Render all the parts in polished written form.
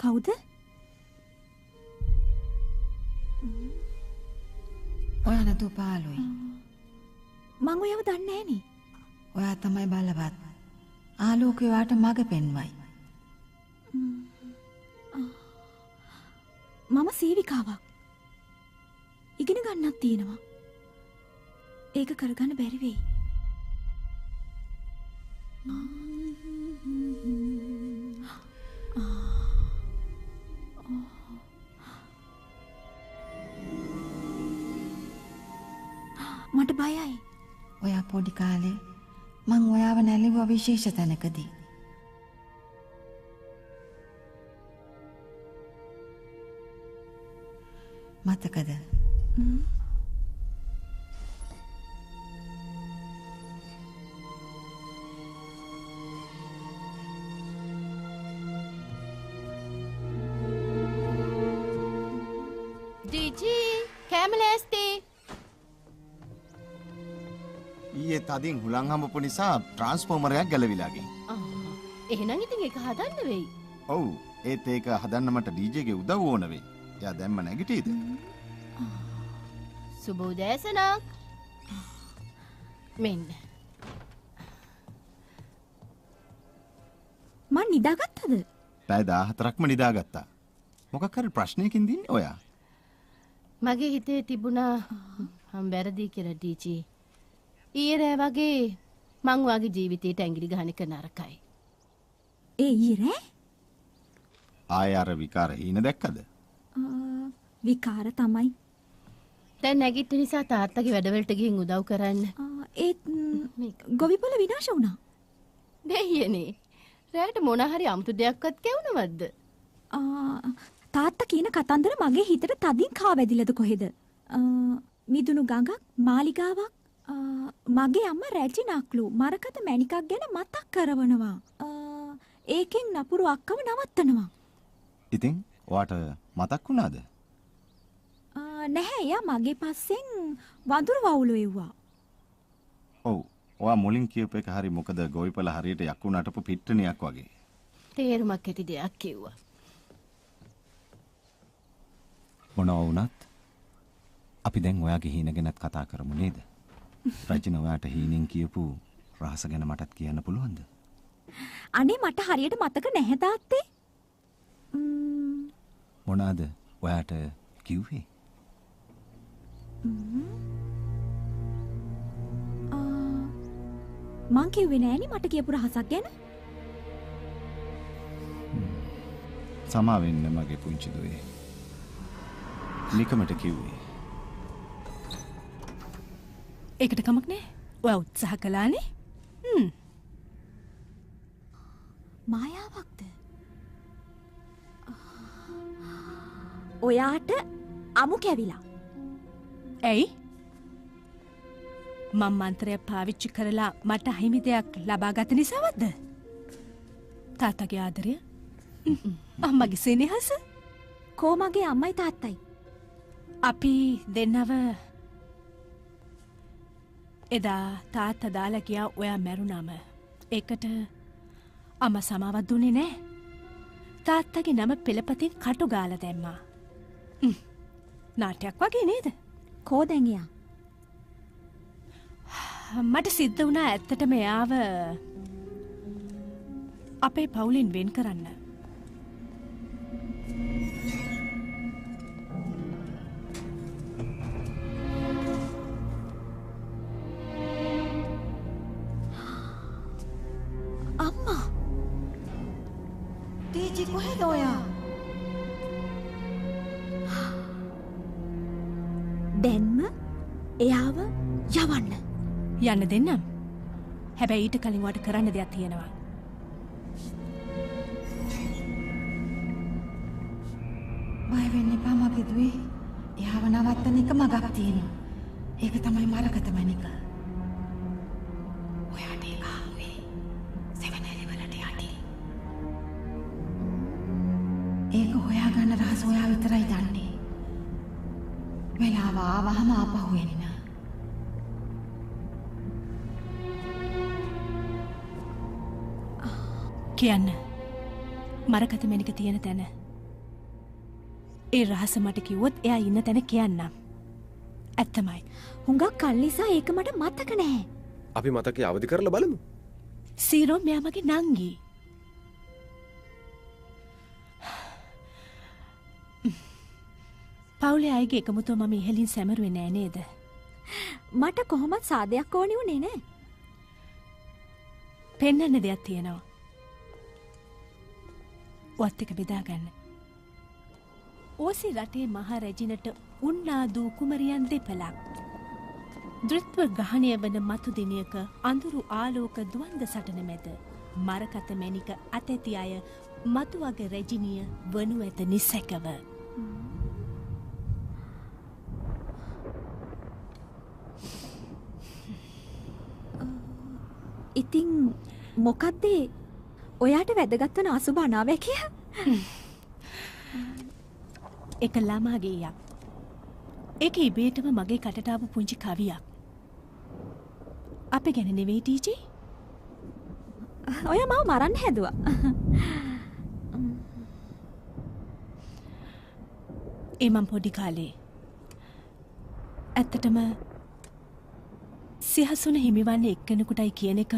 කවුද? ඔයා නතු පාළුයි. මං ඔයව දන්නේ නෑනේ. ඔයා තමයි බලවත්. ආලෝකේ වාට මග පෙන්වයි. මම සේවිකාවක්. ඉගෙන ගන්නත් තියෙනවා. ඒක කරගන්න බැරි වෙයි. මට බයයි. ඔයා පොඩි කාලේ මං ඔයාව නැලෙවුවා විශේෂ තැනකදී. මතකද? ඩීජී කැමලෑස්ති. ඊයේ තදින් හුලං හම්බපු නිසා ට්‍රාන්ස්ෆෝමරයක් ගැලවිලා ගිහින්. එහෙනම් ඉතින් ඒක හදන්න වෙයි. ඔව් ඒත් ඒක හදන්න මට ඩීජේගේ උදව් ඕන වෙයි. එයා දැම්ම නැගිටීද? සුබ උදෑසනක්. මෙන්න. මං නිදාගත්තද? පැය 14ක්ම නිදාගත්තා. මොකක් හරි ප්‍රශ්නයකින් දින්නේ ඔයා? මගේ හිතේ තිබුණා මම වැරදි කියලා ඩීජී. ඊයේ රෑ වගේ මං වාගේ ජීවිතේට ඇඟිලි ගහන එක නරකයි. ඒ ඊයේ රෑ? ආය අර විකාර හීන දැක්කද? විකාර තමයි. දැන් නැගිට නිසා තාත්තගේ වැඩවලට ගිහින් උදව් කරන්න. ඒත් ගොවිපොළ විනාශ වුණා. දෙයියනේ. රෑට මොන හරි අමුතු දෙයක්වත් කැවුනවද? තාත්තා කියන කතන්දර මගේ හිතට තදින් කාවැදිලද කොහෙද? මිදුණු ගඟක්, මාලිගාවක්, මගේ අම්මා රැජිනක්ලු මරකත මැණිකක් ගැන මතක් කරවනවා. ඒකෙන් නපුරු අක්කව නවත්තනවා. ඉතින් ඔයාට මතක් වුණාද? නැහැ, එයා මගේ පස්සෙන් වඳුරු වවුලු එව්වා. ඔව්. ඔයා මුලින් කියපු එක හරි. මොකද ගොවිපළ හරියට යක්කුණ අටපු පිට්ටනියක් වගේ. තේරුමක් ඇති දෙයක් කිව්වා. මොනවා වුණත් අපි දැන් ඔයාගේ හීන ගැනත් කතා කරමු නේද? රචන ඔයාට හීනෙන් කියපු රහස ගැන මටත් කියන්න පුළුවන්ද? අනේ මට හරියට මතක නැහැ තාත්තේ. මොනවාද ඔයාට කිව්වේ? මං කිව්වේ නෑනේ මට කියපු රහසක් ගැන. සමා වෙන්න මගේ පුංචි දුවේ. නිකමට කිව්වේ. ඒකට කමක් නෑ. ඔයා උත්සාහ කළානේ. මායාවක්ද? ඔයාට අමු කැවිලා. ඇයි? මම මන්ත්‍රය පාවිච්චි කරලා මට අහිමි දෙයක් ලබා ගත නිසාවත්ද? තාත්තගේ ආදරය? අම්මගේ සෙනෙහස? කෝ මගේ අම්මයි තාත්තයි? අපි දෙන්නව එදා තාත්තා දාලා ගියා ඔයා මැරුණාම. ඒකට අම්මා සමාවක් දුන්නේ නෑ. තාත්තගේ නම පෙළපතින් කටු ගාලා දැම්මා. නාට්‍යයක් වගේ නේද? කෝ දැන් එයා? මට සිද්ධ වුණා ඇත්තටම එයාව අපේ පවුලෙන් වෙන් කරන්න. අම්මා! ටීචි කොහෙද ඔයා? දැන්ම එයාව යවන්න. යන්න දෙන්නම්. හැබැයි ඊට කලින් වට කරන්න දෙයක් තියෙනවා. බය වෙන්න එපා මගේ දුවේ. එයාව නවත්තන එක මගක් තියෙනවා. ඒක තමයි මරකත මැණික. ඔයාට ඒක හම්බුනේ සෙවනැලි වලට යටි. ඒක හොයාගන්න රහස ඔයා විතරයි දන්නේ. වෙලාව ආවහම ආපහු එන්න. කියන්න. මරකත මැණික තියෙන තැන ඒ රහස මට කිව්වොත් එයා ඉන්න තැන කියන්නම්. ඇත්තමයි. හුඟක් කල් නිසා ඒක මට මතක නැහැ. අපි මතකය අවදි කරලා බලමු. සීරෝ මෙයා මගේ නංගි. පවුලේ අයගේ එකමුතුව මම ඉහලින් සැමරුවේ නෑ නේද? මට කොහොමත් සාදයක් ඕනි වුණේ නෑ. පෙන්නන්න දෙයක් තියෙනවා. ඔත් එක බෙදාගන්න. ඕසි රටේ මහ රැජිනට උන්නාදූ කුමරියන් දෙපළක්. දෘත්ව ග්‍රහණය වන මතු දිනයක අඳුරු ආලෝක දුවන්ද සටන මැද මරකත මැණික අතැති අය මතුවග රැජිනිය වනු ඇත නිසැකව. ඉතින් මොකක්ද ඔයාට වැදගත් වන අසුබ අනාවැකිය? එක ළමාගේ යක්. ඒක ඉබේටම මගේ කටට ආපු පුංචි කවියක්. අපේ ගැන නෙවෙයි ටීචර්. ඔයා මාව මරන්න හැදුවා. ඒ මං පොඩි කාලේ ඇත්තටම සිහසුන හිමිවන්නේ එක්කෙනෙකුටයි කියන එක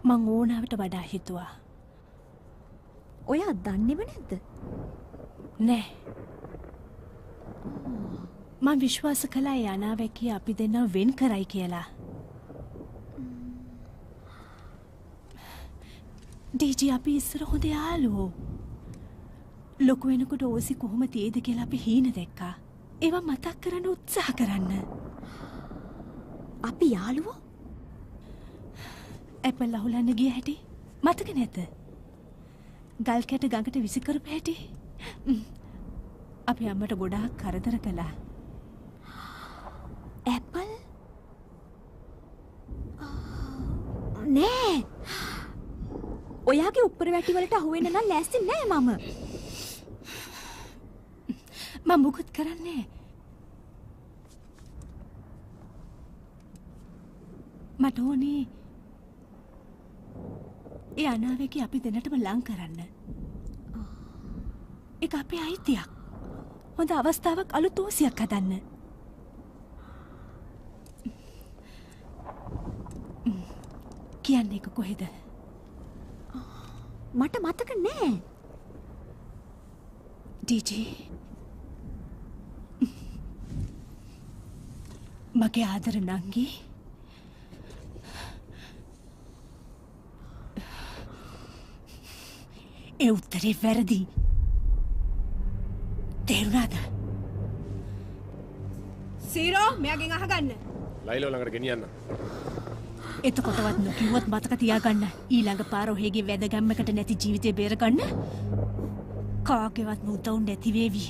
මං ඕනාවට වඩා හිතුවා. ඔයා දන්නේව නැද්ද? නෑ. මං විශ්වාස කළා ඒ අනාවැකිය අපි දෙන්නව වෙන් කරයි කියලා. ඩීජී අපි ඉස්සර හොඳ යාළුවෝ. ලොකු වෙනකොට ඕසි කොහොම තියේද කියලා අපි හීන දැක්කා. ඒවා මතක් කරන්න උත්සාහ කරන්න. අපි යාළුවෝ? ඇපල් අහුලන්න ගිය හැටි මතක නැත? ගල් කැට ගඟට විසි කරපු හැටි? අපි අම්මට ගොඩාක් කරදර කළා. ඇපල්? නෑ. ඔයාගේ උප්පර වැටි වලට අහු වෙන්න නම් ලෑස්ති නෑ මම. මම මුකුත් කරන්නේ. මට ඕනේ ඒ අනාවැකි අපි දෙන්නටම ලං කරන්න. ඒක අපේ අයිතියක්. හොඳ අවස්ථාවක් අලුත් ඕසියක් හදන්න. කියන්නේ එක කොහෙද? මට මතක නෑ. ඩීජී මගේ ආදර නංගි ඒ උත්තරේ වැරදි. තේරුණාද? සීරෝ මෙයාගෙන් අහගන්න. ලයිලෝ ළඟට ගෙනියන්න. එතකොටවත් නොකිව්වොත් මතක තියාගන්න. ඊළඟ පාර ඔහෙගේ වැදගැම්මකට නැති ජීවිතේ බේරගන්න කාගේවත් උදව් නැති වේවි.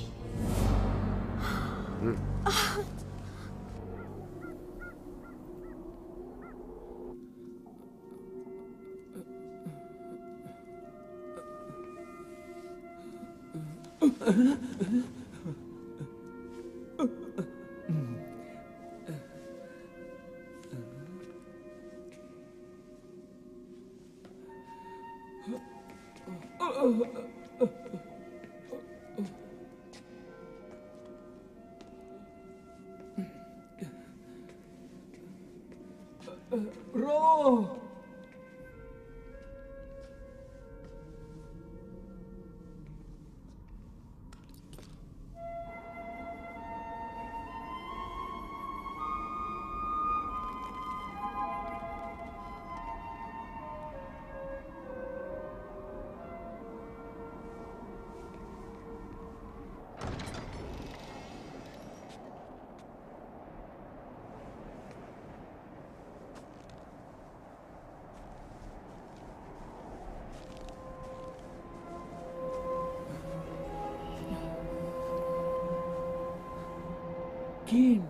King.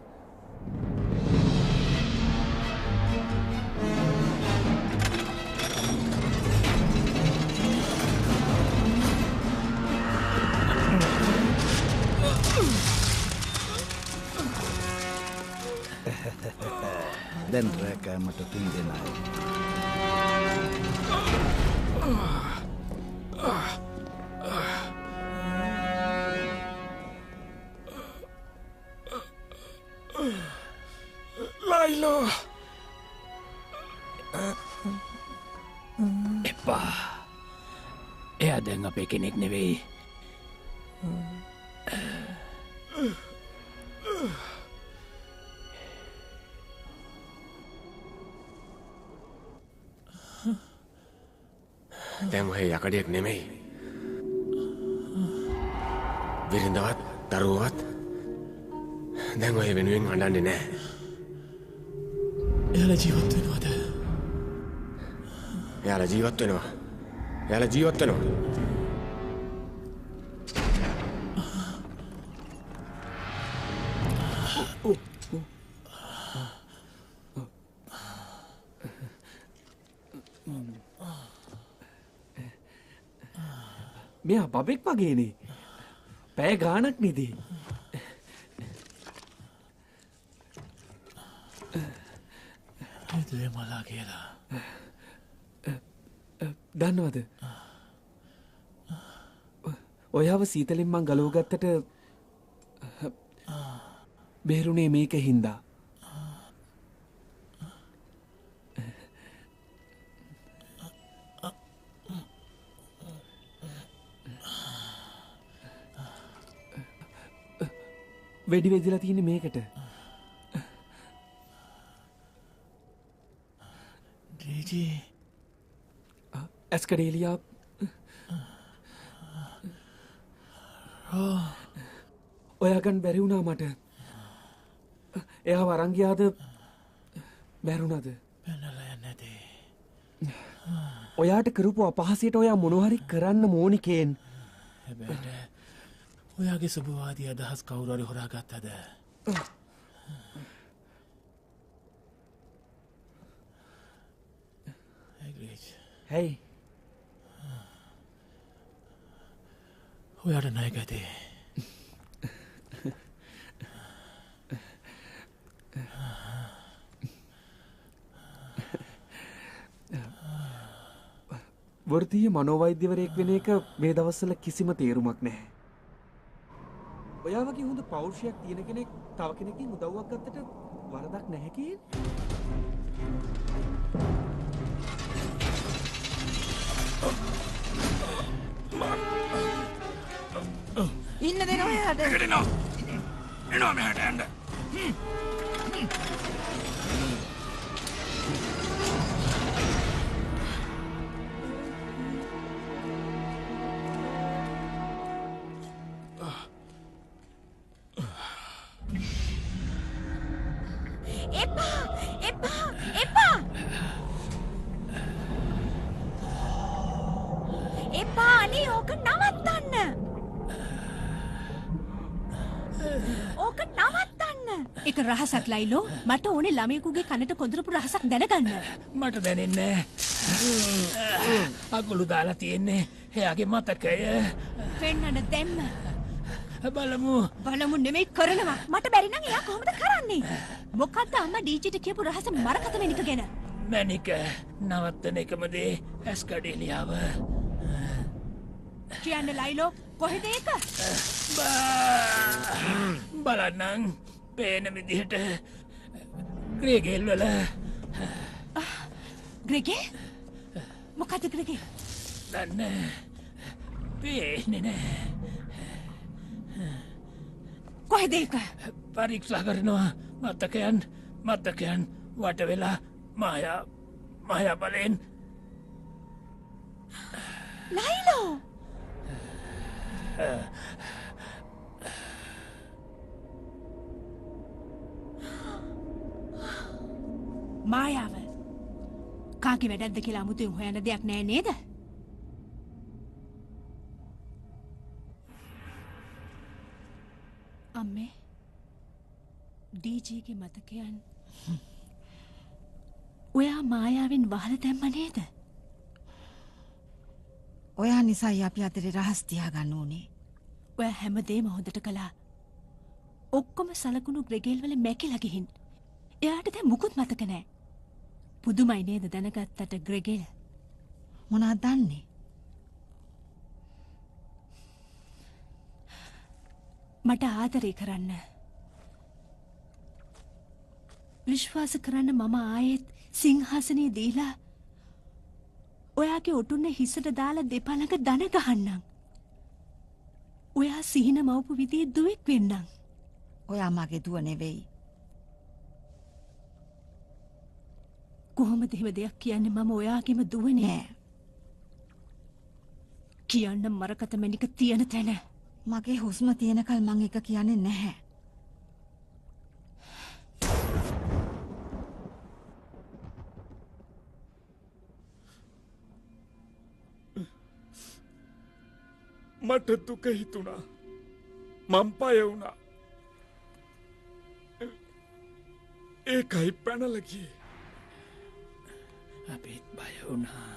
දැන් රැකෑමට තුන් දෙනයි. එයා දැන් අපේ කෙනෙක් නෙවෙයි. දැන් ඔය යකඩයක් නෙමෙයි. විරින්දවත් දරුවවත් දැන් ඔය වෙනුවෙන් අඬන්නේ නැහැ. එයාලා ජීවත් වෙනවද? එයාලා ජීවත් වෙනවා. එයාලා ජීවත් වෙනවා. මෙයා බබෙක් වගේනේ. පැය ගානක් නිදී. හිතුවේ මලා කියලා. දන්නවද? ඔයාව සීතලෙන් මං ගලව ගත්තට බේරුණේ මේක හින්දා. වෙඩි වෙදිලා තියෙන්නේ මේකට. ඩීජී ඇස්කඩේලියා ඔයාගන් බැරි වුණා මට. එයා අරන් ගියාද බැරුණාද? පැනලා යන්නේ නැතේ. ඔයාට කරපු අපහාසයට ඔයා මොනවා හරි කරන්න මෝනිකේන්. හැබැයි ඔයාගේ සුභවාදී අදහස් කවුරු හරි හොරාගත්තද? හැයි ඔයාට ණය ගත්තේ. වෘත්තීය මනෝවෛද්‍යවරයෙක් වෙන එක මේ දවස්වල කිසිම තේරුමක් නැහැ. ඔයා වගේ හොඳ පෞරුෂයක් තියෙන කෙනෙක් තව කෙනෙක්ගෙන් උදව්වක් ගත්තට වරදක් නැහැ ඉන්න දෙනවා එයාට. එනවා මෙහාට යන්න. එපා අනේ ඕක නවත්තන්න. ඕක නවත්තන්න. එක රහසක් ලයිලෝ. මට ඕනේ ළමයෙකුගේ කනට කොඳුරපු රහසක් දැනගන්න. මට දැනෙන්නේ අකුළු දාලා තියෙන්නේ එයාගේ මතකය. පෙන්නන දෙන්න. බලමු නෙමෙයි කරනවා. මට බැරි නම් එයා කොහොමද කරන්නේ? මොකද්ද අම්මා ඩීජිට කියපු රහස මරකත වෙනික ගැන? මැනික නවත්තන එකම දේ ඇස්කඩේලියාව. කියන්න ලයිලෝ කොහෙද ඒක? බලන්නම් පේන විදිහට ග්‍රේගෙල් වල. ග්‍රේගෙල්? මොකද්ද ග්‍රේගෙල්? දන්නේ පේන්නේ නැහැ. කොහෙද ඒක? පරීක්ෂා කරනවා. මතකයන් වට වෙලා මායා බලෙන්. ලයිලෝ මායාව කාගේ වැඩක්ද කියලා අමුතුවෙන් හොයන්න දෙයක් නෑ නේද? අම්මේ ඩීජීගේ මතකයන් ඔයා මායාවෙන් වහලා දැම්ම නේද? ඔයා නිසායි අපි අතරේ රහස් තියාගන්න ඕනේ. ඔයා හැමදේම හොඳට කළා. ඔක්කොම සලකුණු ග්‍රෙගෙල් වල මැකිලා ගිහින්. එයාට දැන් මුකුත් මතක නෑ. පුදුමයි නේද දැනගත්තට ග්‍රෙගෙල්. මොනවද දන්නේ? මට ආදරේ කරන්න. විශ්වාස කරන්න මම ආයෙත් සිංහාසනේ දීලා ඔයාගේ ඔටුන්න හිසට දාලා දෙපා ළඟ දන ගහන්නම්. ඔයා සිහින මවපු විදිහේ දුවෙක් වෙන්නම්. ඔයා මගේ දුව නෙවෙයි. කොහොමද එහෙම දෙයක් කියන්නේ? මම ඔයාගේම දුවනේ. නෑ. කියන්න මරකත මැනික තියෙන තැන. මගේ හුස්ම තියෙනකල් මං එක කියන්නේ නැහැ. මට දුක හිතුණා. මං පය වුණා. ඒකයි පැනලා ගියේ. අපිත් බය වුණා.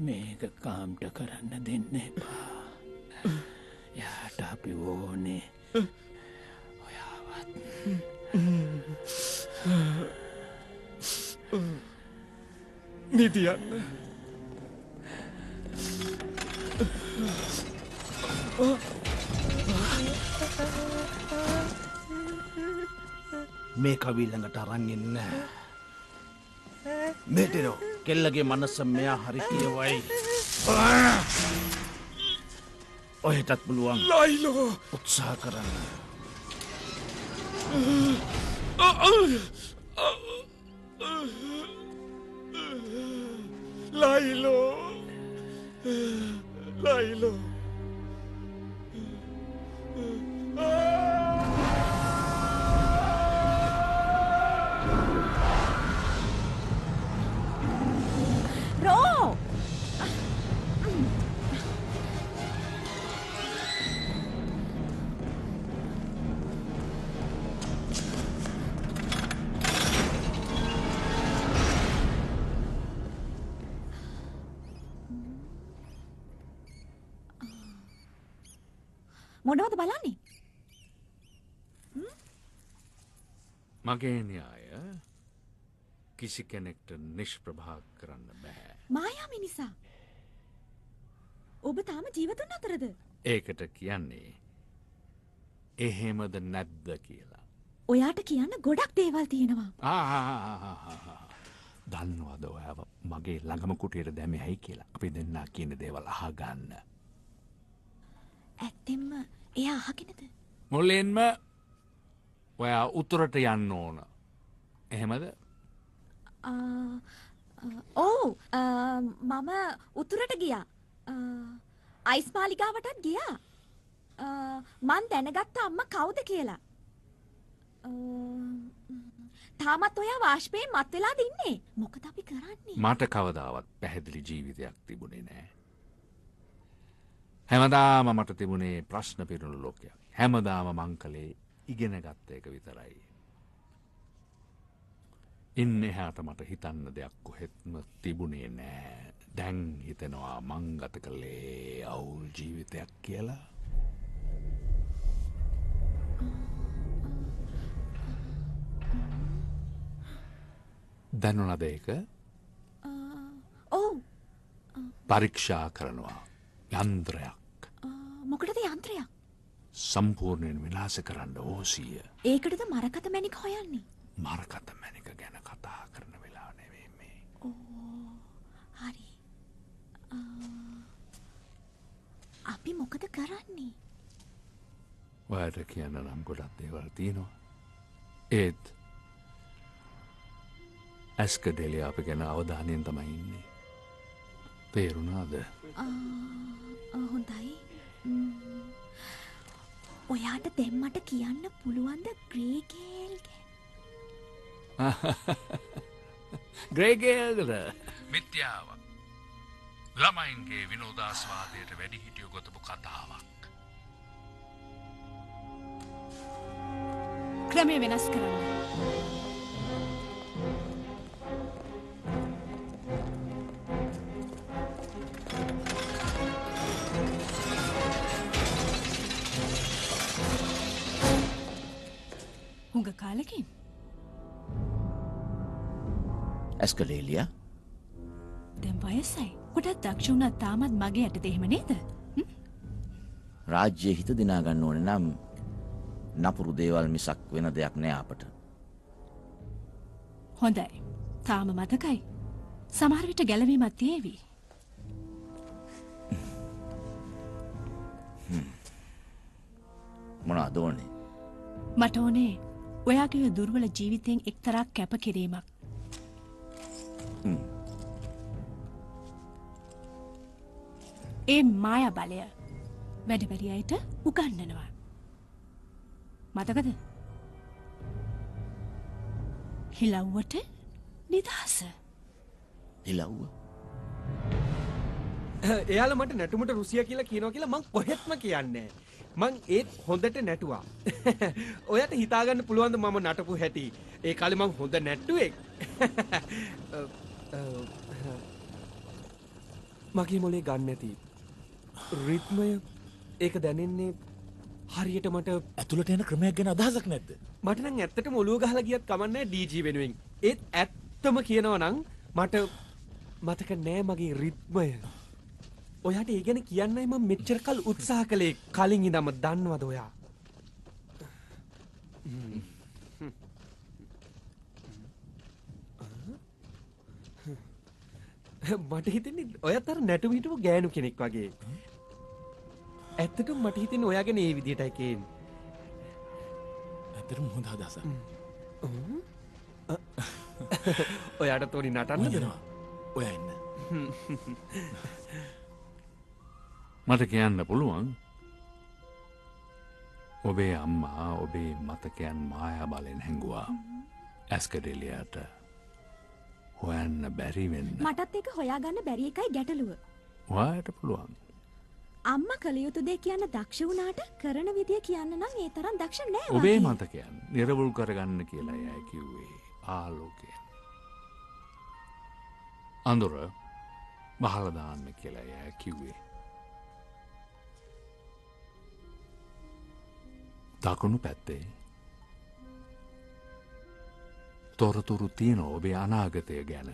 මේක කාම්ට කරන්න දෙන්න එපා. යාට අපි ඕනේ ඔයාවත්. නිදියන්න. මේ කවිල්ලඟට අරන් එන්න. මෙතනෝ කෙල්ලගේ මනස මෙයා හරි කියවයි. ඔහෙටත් පුළුවන් ලයිලෝ උත්සාහ කරන්න. ලයිලෝ ලයිලෝ රෝ මොනවද බලන්නේ? මගේ න්‍යාය කිසි කෙනෙක්ට නිෂ්ප්‍රභා කරන්න බෑ. මායා මිනිසා. ඔබ තාම ජීවතුන් අතරද? ඒකට කියන්නේ එහෙමද නැද්ද කියලා. ඔයාට කියන්න ගොඩක් දේවල් තියෙනවා. දන්නවද ඔයාව මගේ ළඟම කුටියට දැමෙයි කියලා. අපි දෙන්නා කියන දේවල් අහගන්න. ඇත්තෙන්ම එයා අහගෙනද? මුලින්ම ඔයා උතුරට යන්න ඕන. එහෙමද? ඔව් මම උතුරට ගියා. අයිස් මාලිගාවටත් ගියා. මං දැනගත්ත අම්මා කවුද කියලා. තාමත් ඔයා වාෂ්පයෙන් මත් වෙලාද ඉන්නේ? මොකද අපි කරන්නේ? මට කවදාවත් පැහැදිලි ජීවිතයක් තිබුණේ නෑ. හැමදාම මට තිබුණේ ප්‍රශ්න පිරුණු ලෝකයක්. හැමදාම මං කලේ ඉගෙන ගත්ත එක විතරයි. ඉන්න එහාට මට හිතන්න දෙයක් කොහෙත්ම තිබුණේ නෑ. දැන් හිතෙනවා මං ගත කළේ අවුල් ජීවිතයක් කියලා. දැනුණද ඒක? ඔව්. පරීක්ෂා කරනවා. යන්ත්‍රයක්. මොකටද යන්ත්‍රයක්? සම්පූර්ණයෙන් විනාශ කරන්න ඕසිය. ඒකටද මරකත මැණික් හොයන්නේ? මරකත මැණික ගැන කතා කරන වෙලාව නෙවෙයි මේ. හරි. අපි මොකද කරන්නේ? ඔයාට කියන්න නම් ගොඩක් දේවල් තියෙනවා. ඒත් ඇස්කඩෙලිය අපි ගැන අවධානයෙන් තමයි ඉන්නේ. තේරුණාද? හොඳයි. ඔයාට දෙම්මට කියන්න පුළුවන්ද ග්‍රේගේල් ගැන? ග්‍රේගේල්ද? මිත්‍යාවක්. ළමයින්ගේ විනෝදාස්වාදයට වැඩිහිටියෝ ගොතපු කතාවක්. ක්‍රමය වෙනස් කරන්න. හුඟ කාලෙකින් ඇස්කලේලියා දැන් වයසයි. ගොඩක් දක්ෂ වුණා තාමත් මගේ යටතේ එහෙම නේද? රාජ්‍යයේ හිත දිනා ගන්න ඕනේ නම් නපුරු දේවල් මිසක් වෙන දෙයක් නෑ අපට. හොඳයි. තාම මතකයි. සමහර විට ගැලවීමක් තියේවි. මොනවද ඕනේ? මට ඕනේ ඔයාගේ දුර්වල ජීවිතයෙන් එක්තරා කැපකිරීමක්. ඒ මායා බලය වැඩිපැරි අයට උගන්වනවා. මතකද? හිලව්වට නිදහස. හිලව්ව? එයාලා මට නැටුමට රුසියා කියලා කියනවා කියලා මං කොහෙත්ම කියන්නේ මං ඒත් හොඳට නැටුවා. ඔයාට හිතාගන්න පුළුවන්ද මම නටපු හැටි? ඒ කාලේ මං හොඳ නැට්ටුවෙක්. මගේ මොලේ ගන්න නැති රිද්මය ඒක දැනෙන්නේ හරියට මට ඇතුළට එන ක්‍රමයක් ගැන අදහසක් නැද්ද? මට නම් ඇත්තටම ඔලුව ගහලා ගියත් කමන්නේ ඩීජී වෙනුවෙන්. ඒත් ඇත්තම කියනවා නම් මට මතක නෑ මගේ රිද්මය. ඔයාට ඒ ගැන කියන්නයි මම මෙච්චර කල් උත්සාහ කළේ. කලින් ඉඳන්ම දන්නවද ඔයා? මට හිතෙන්නේ ඔයත් අර නැටුම් හිටපු ගෑනු කෙනෙක් වගේ. ඇත්තටම මට හිතෙන්නේ ඔයා ගැන ඒ විදිහටයි කියන්නේ. ඇත්තටම හොඳ අදහසක්. ඔයාට තෝරි නටන්නද? ඔයා ඉන්න. මට කියන්න පුළුවන් ඔබේ අම්මා ඔබේ මතකයන් මායා බලෙන් හැංගුවා ඇස්කඩෙලියට හොයන්න බැරි වෙන්න. මටත් ඒක හොයාගන්න බැරි එකයි ගැටලුව. ඔයාට පුළුවන්. අම්මා කළ යුතු දේ කියන්න දක්ෂ වුණාට කරන විදිය කියන්න නම් ඒ තරම් දක්ෂ නෑ වගේ. ඔබේ මතකයන් නිරවුල් කරගන්න කියලා එයා කිව්වේ ආලෝකය. අඳුර බහලා දාන්න කියලා එයා කිව්වේ. දකුණු පැත්තේ තොරතුරු තියෙන ඔබේ අනාගතය ගැන.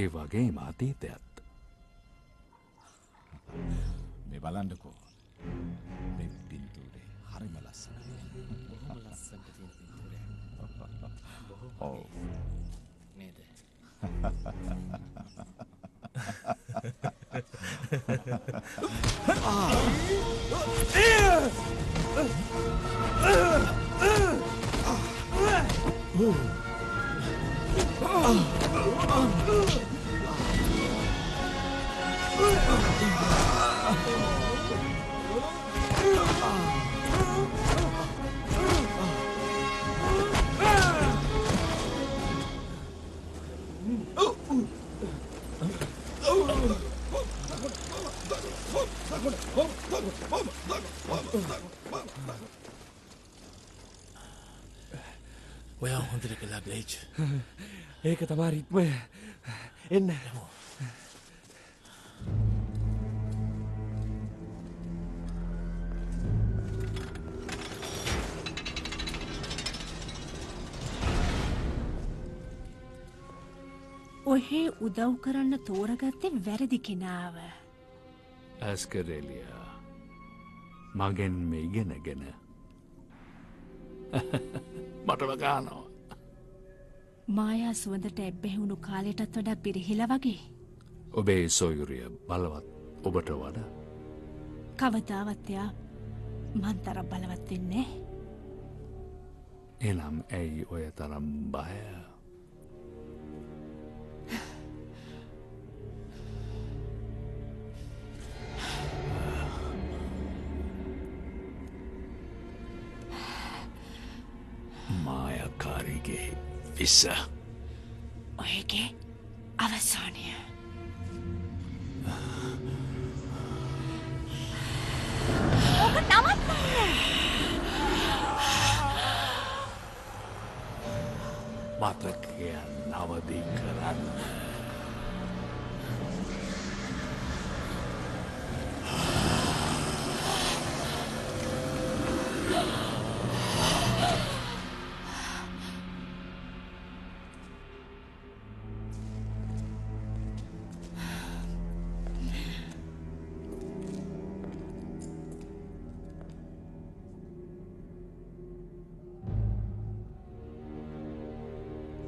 ඒ වගේම අතීතයත්. මේ බලන්නකෝ. මේ පින්තූරේ හරිම ලස්සනයි. බොහොම ලස්සනට තියෙන පින්තූරය. ඔව්. නේද? ඔයා හොඳට කළා ග්ලේජ්. ඒක තමයි රිද්මය. එන්න. ඔහේ උදව් කරන්න තෝරගත්තේ වැරදි කෙනාව. ඇස්කරෙලියා මගෙන් මේ ඉගෙනගෙන මට වගානවා. මායා සුවඳට එබ්බැහුණු කාලයටත් වඩා පිරිහිලා වගේ. ඔබේ සොයුරිය බලවත් ඔබට වඩා. කවදාවත් එයා මන් තරම් බලවත් වෙන්නේ නැහැ. එනම් ඇයි ඔය තරම් බය? මායාකාරීගේ විස. ඔයගේ අවසානය. ඕක නවත්තන්න. මතකයන් අවදි කරන්න.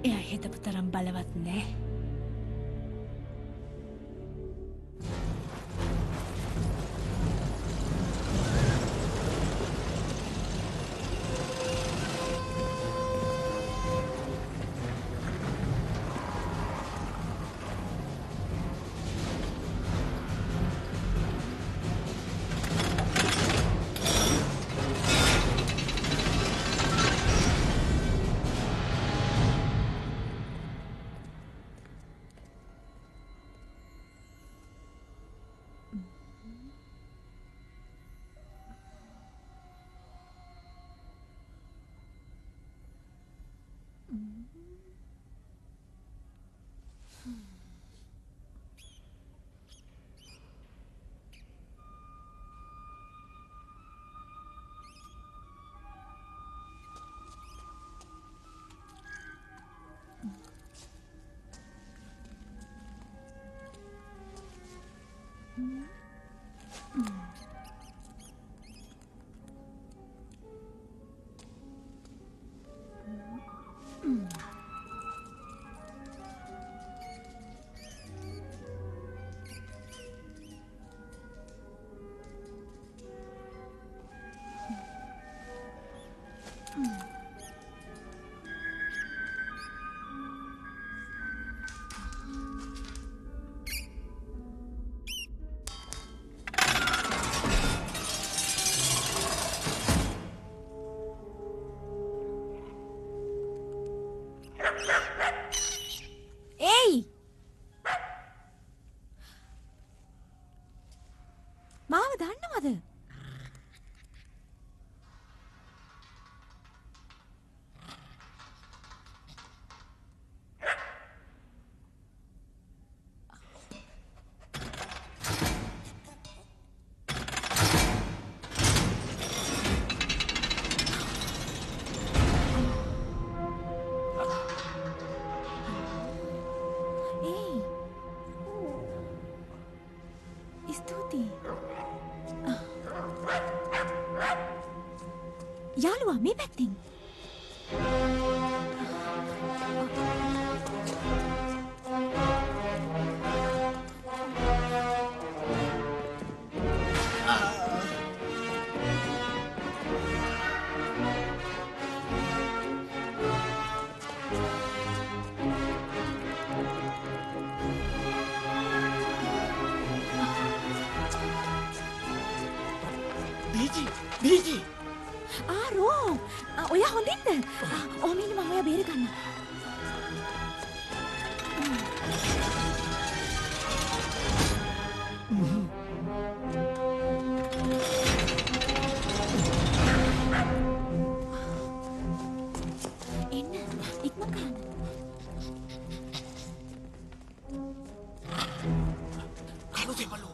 එයා හිතපු තරම් බලවත් නෑ. මාව දන්නවද? යාළුවා මේ පැත්තෙන්. දීජි ආරෝ ඔයා හොඳින්ද? ඔහම ඉන්න මම ඔයා බේර ගන්න. එන්න ඉක්මන් කරන්න. කලු දෙමළු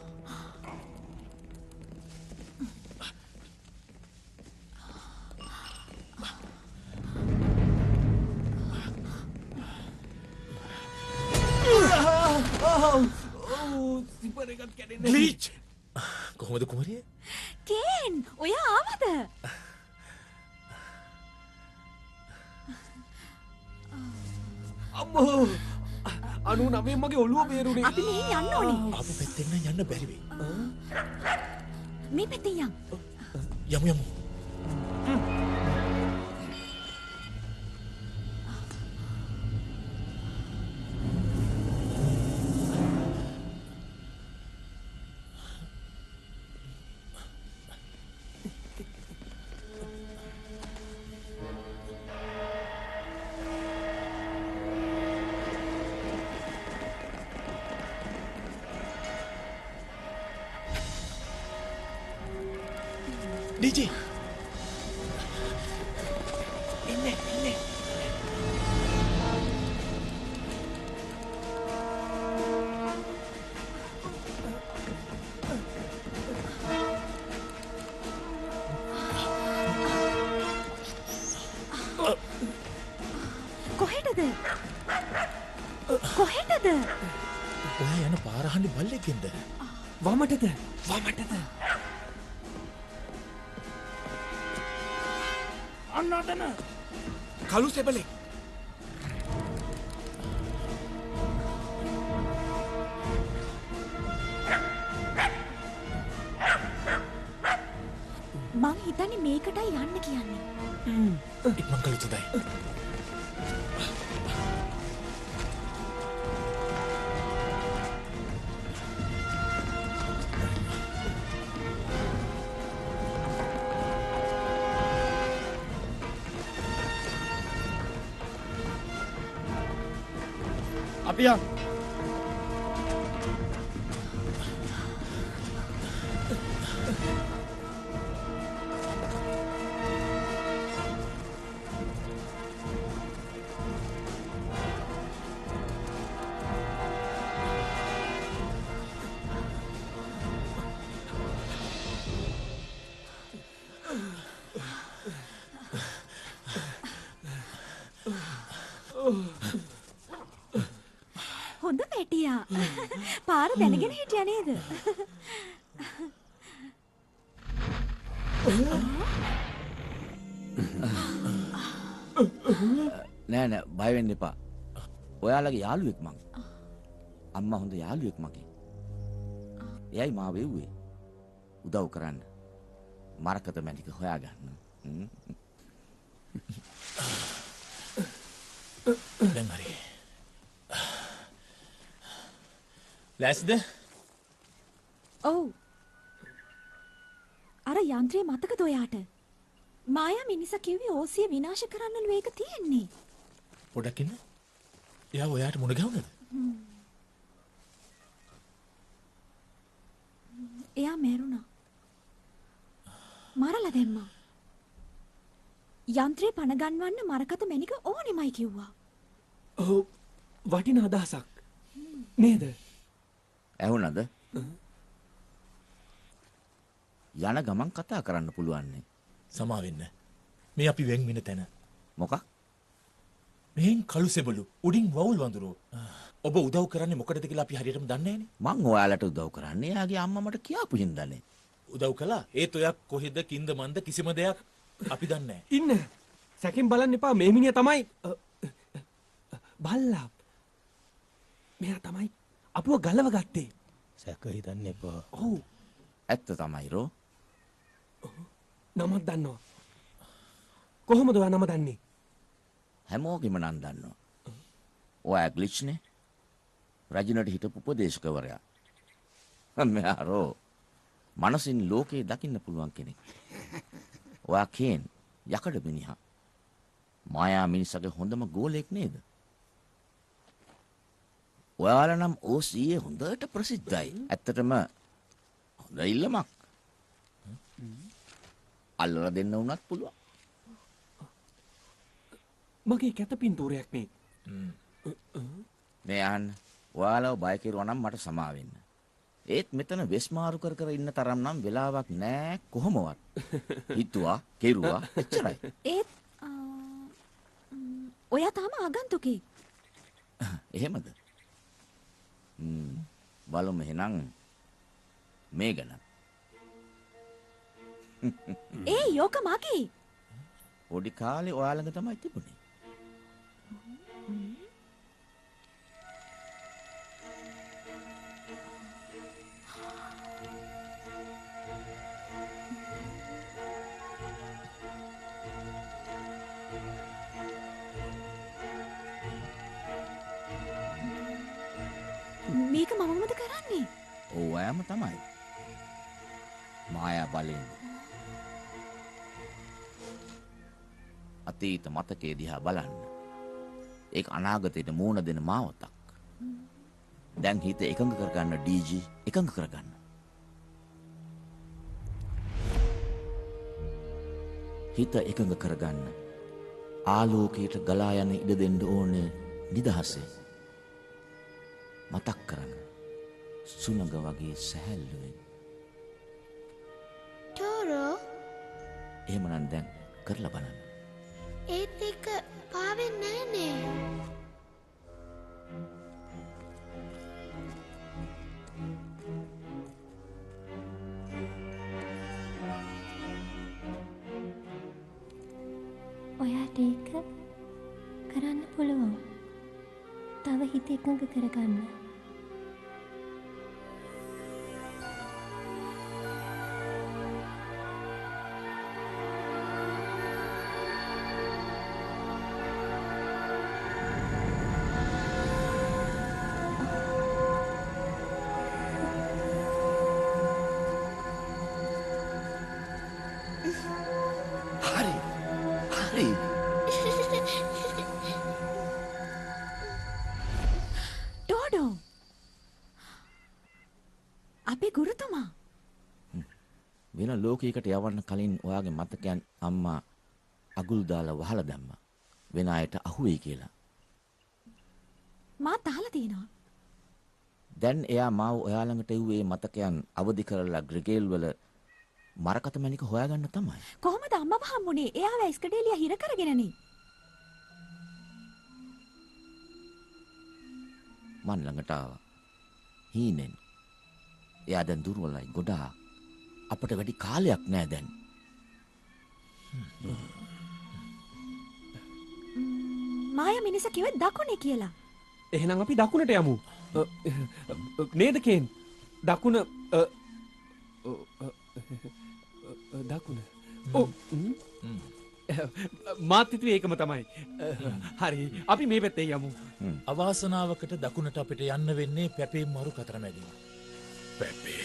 ග්ලීච් කොහොමද කුමරිය? කේන් ඔයා ආවද? අම්මෝ 99 මගේ ඔළුව බේරුනේ. අපි මෙහෙන් යන්න ඕනේ. ආපු පැත්තෙන් නම් යන්න බැරි වෙයි. මේ පැත්තෙන් යන්න. යමු යමු. DJ එන්න කොහෙටද? කොහෙටද? ඔයා යන පාර අහන්නේ බල්ලෙක්ගෙන්ද? වමටද? අන්න අතන කළු සෙබලෙක් එයාටයි යන්න කියන්නේ. ඉක්මන් කළ යුතුයි. අපි යන්. හොඳ පැටියා. පාර දැනගෙන හිටියා නේද? නෑ නෑ බය වෙන්න එපා. ඔයාලගේ යාළුවෙක් මං. අම්මා හොඳ යාළුවෙක් මගේ. එයයි මාව වෙව්වේ. උදව් කරන්න. මරකත මැණික හොයාගන්න. දැන් හරි. ලෑස්තිද? ඔව්. අර යන්ත්‍රය මතකද ඔයාට? මායා මිනිසා කිව්වේ ඕසිය විනාශ කරන්නලු ඒක තියෙන්නේ. පොඩක් ඉන්න. එයා ඔයාට මුණ ගැහුණද? එයා මැරුණා. මරලා දැම්මා. යන්ත්‍රේ පණ ගන්වන්න මරකත මැණික ඕනෙමයි කිව්වා. ඔව් වටිනා අදහසක්. නේද? ඇහුණද? යන ගමන් කතා කරන්න පුළුවන් නේ. සමා වෙන්න. මේ අපි වෙන් වෙන තැන. මොකක්? මෙහෙන් කළු සෙබළු උඩින් වවුල් වඳුරෝ. ඔබ උදව් කරන්නේ මොකටද කියලා අපි හරියටම දන්නේ නැහනේ. මං ඔයාලට උදව් කරන්නේ එයාගේ අම්මා මට කියාපු හින්දානේ. උදව් කළා. ඒත් ඔයා කොහෙද කින්ද මන්ද කිසිම දෙයක් අපි දන්නේ නැහැ. ඉන්න. සැකෙන් බලන්න එපා මේ මිනිහා තමයි බල්ලා. මෙයා තමයි අපුව ගලව ගත්තේ. සැක හිතන්න එපා. ඔව්. ඇත්ත තමයි රෝ. නමක් දන්නවා. කොහොමද ඔයා නම දන්නේ? හැමෝගෙම නම් දන්නවා. ඔයා ග්ලිච්නේ. රජිනට හිටපු උපදේශකවරයා. මෙයා රෝ. මනසින් ලෝකේ දකින්න පුළුවන් කෙනෙක්. ඔයා කේන් යකඩ මිනිහා. මායා මිනිසගේ හොඳම ගෝලෙක් නේද? ඔයාලා නම් ඕසීයේ හොඳට ප්‍රසිද්ධයි. ඇත්තටම හොඳ ඉල්ලමක්. අල්ලලා දෙන්න උනත් පුළුවන්. මගේ කැත පින්තූරයක් නේ. මේ අහන්න. ඔයාලව බය කෙරුවා නම් මට සමා වෙන්න. ඒත් මෙතන වෙස්මාරු කර කර ඉන්න තරම් නම් වෙලාවක් නෑ කොහොමවත්. හිතුවා, කෙරුවා, එච්චරයි. ඒත් ඔයා තාම ආගන්තුකේ. එහෙමද? බලමු එහෙනම් මේ ගැන. ඒ යෝක මගේ. පොඩි කාලේ ඔයාලඟ තමයි තිබුණේ. මේක මමමද කරන්නේ? ඔයාම තමයි. මායා බලෙන්. අතීත මතකයේ දිහා බලන්න. ඒක අනාගතයට මූණ දෙන මාවතක්. දැන් හිත එකඟ කරගන්න ඩීජී එකඟ කරගන්න. හිත එකඟ කරගන්න. ආලෝකයට ගලා යන ඉඩ දෙන්න ඕනේ නිදහසේ. මතක් කරන්න. සුනඟ වගේ සැහැල්ලුවෙන්. ටෝරෝ එහෙමනම් දැන් කරලා බලන්න. ඒත් එක පාවෙන්නේ නැහනේ. ඔයාට ඒක කරන්න පුළුවන්. තව හිත එකඟ කරගන්න. අපේ ගුරුතුමා. වෙන ලෝකයකට යවන්න කලින් ඔයාගේ මතකයන් අම්මා අගුල් දාලා වහලා දැම්මා. වෙන අයට අහුවෙයි කියලා. මාත් අහලා තියෙනවා. දැන් එයා මාව ඔයා ළඟට එව්වේ මතකයන් අවදි කරලා ග්‍රිගේල් වල මරකත මැණික හොයාගන්න තමයි. කොහොමද අම්මව හම්බුනේ? එයාව ඉස්කඩේලිය හිර කරගෙනනේ. මන් ළඟට ආවා. හීනෙන්. එයා දැන් දුර්වලයි ගොඩාක්. අපට වැඩි කාලයක් නෑ දැන්. මායා මිනිසා කිව්වේ දකුණේ කියලා. එහෙනම් අපි දකුණට යමු. නේද කේන්? දකුණ දකුණ. ඔව්. මාත් හිතුවේ ඒකම තමයි. හරි. අපි මේ පැත්තේ යමු. අවාසනාවකට දකුණට අපිට යන්න වෙන්නේ පැපේ මරු කතරමැදින්. පැපේ.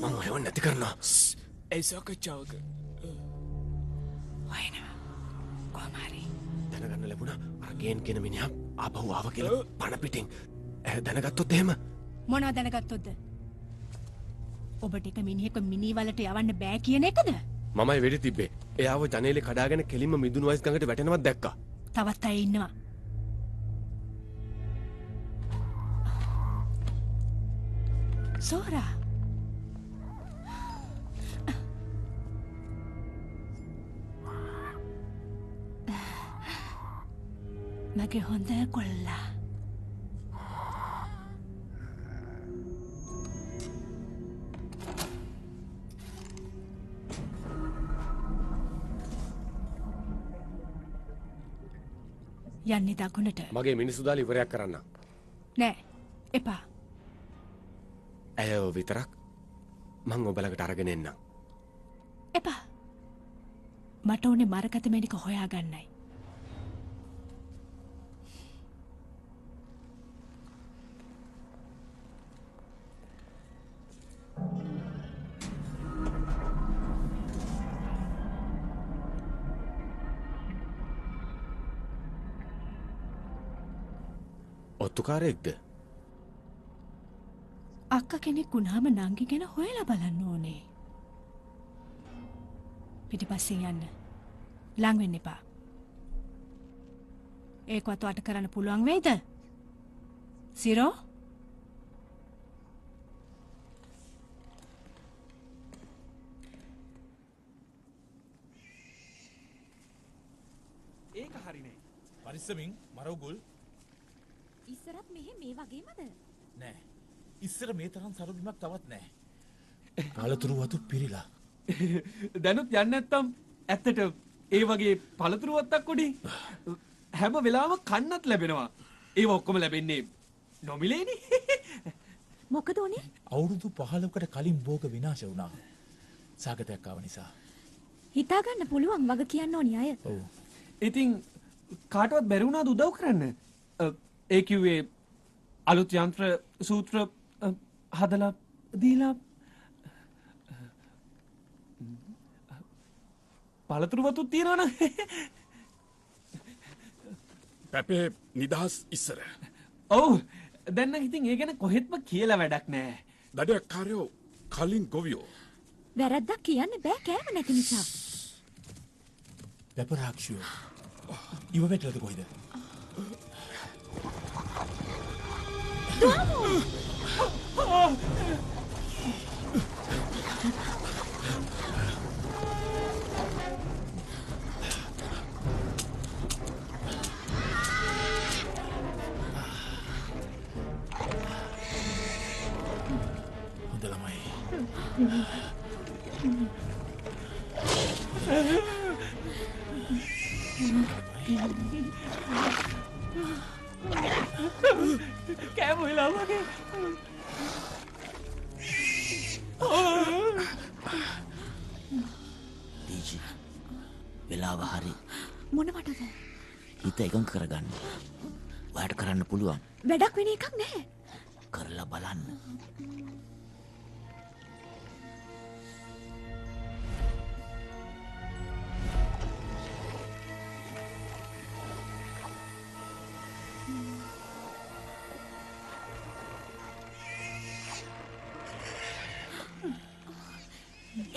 මම හොයවන්න නැති කරනවා. ඒ සාකච්ඡාවක හොයනවා. කොහොම හරි. දැනගන්න ලැබුණා අර ගේන් කියන මිනිහා ආපහු ආව කියලා පණ පිටින්. දැනගත්තොත් එහෙම මොනවද දැනගත්තොත්ද? ඔබට එක මිනිහෙක් මිනි වලට යවන්න බෑ කියන එකද? මමයි වෙඩි තිබ්බේ. එයාව ජනේලේ කඩාගෙන කෙලින්ම මිදුණු වයිස් ගඟට වැටෙනවත් දැක්කා. තවත් අය ඉන්නවා. සෝරා. මගේ හොඳ කොල්ලා. යන්නේ දකුණට. මගේ මිනිස්සු දාලා ඉවරයක් කරන්න. නෑ. එපා. ඇයව විතරක් මං ඔබ ළඟට අරගෙන එන්නම්. එපා. මට ඕනේ මරකත මැණික හොයාගන්නයි. ඔත්තුකාරයෙක්ද? අක්ක කෙනෙක් වුණාම නංගි ගැන හොයලා බලන්න ඕනේ. පිටිපස්සෙන් යන්න. ලං වෙන්න එපා. ඒකවත් වට කරන්න පුළුවන් වෙයිද? සිරෝ? ඒක හරිනේ. පරිස්සමින් මරවුගුල්. ඉස්සරත් මෙහෙ මේ වගේමද? නෑ. ඉස්සර මේ තරම් සරුබිමක් තවත් නෑ. පළතුරු වතු පිරීලා. දැනුත් යන්නේ නැත්තම් ඇත්තට ඒ වගේ පළතුරු වත්තක් උඩින් හැම වෙලාවම කන්නත් ලැබෙනවා. ඒව ඔක්කොම ලැබෙන්නේ නොමිලේනේ. මොකද උනේ? අවුරුදු 15කට කලින් භෝග විනාශ වුණා. සාගතයක් ආව නිසා. හිතා ගන්න පුළුවන් වග කියන්න ඕනි අය. ඔව්. ඉතින් කාටවත් බැරි වුණාද උදව් කරන්න? ඒ කිව්වේ අලුත් යන්ත්‍ර සූත්‍ර හදලා දීලා පළතුරු වතුත් තියනවනම් පැපේ නිදහස් ඉස්සර. ඔව් දැන් නම් ඉතින් ඒ ගැන කොහෙත්ම කියලා වැඩක් නැහැ. දඩයක්කාරයෝ කලින් ගොවියෝ. වැරද්දක් කියන්න බෑ කෑම නැති නිසා. වැපරාක්ෂියෝ. ඉව වැටලද කොයිද? හොඳ ළමයි. කෑම වෙලා වගේ. ඩීජි වෙලාව හරි මොනවටද? හිත එකඟ කරගන්න. ඔයාට කරන්න පුළුවන්. වැඩක් වෙන එකක් නැහැ. කරලා බලන්න.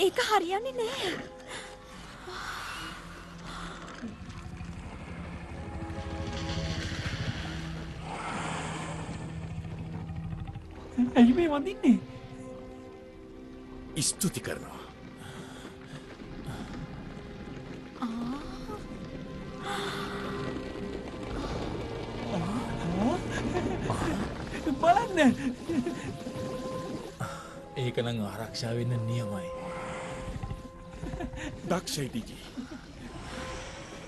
ඒක හරියන්නේ නැහැ. ඇයි මේ වඳින්නේ? ස්තුති කරනවා. බලන්න. ඒක නම් ආරක්ෂා වෙන්න නියමයි. දක්ෂයි ඩීජී.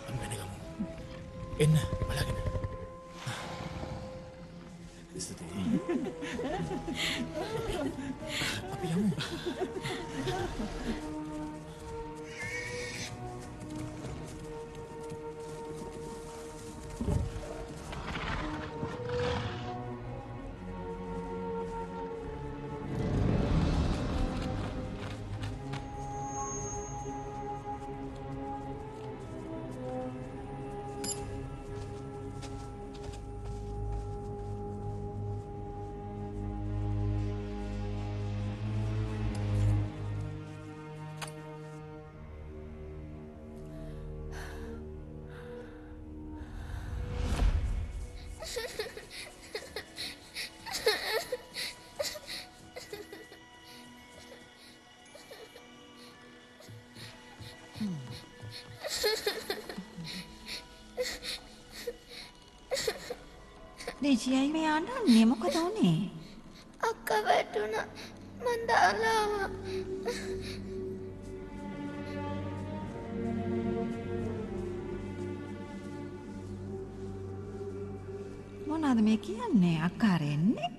අම්මනේ ගමු. එන්න බලගෙන. ස්තුතියි. අපි යමු. ඩීජී මේ අඬන්නේ මොකද උනේ? අක්කා වැටුණා. මං දාලා ආවා. මොනවාද මේ කියන්නේ? අක්කා රෙන්නේ?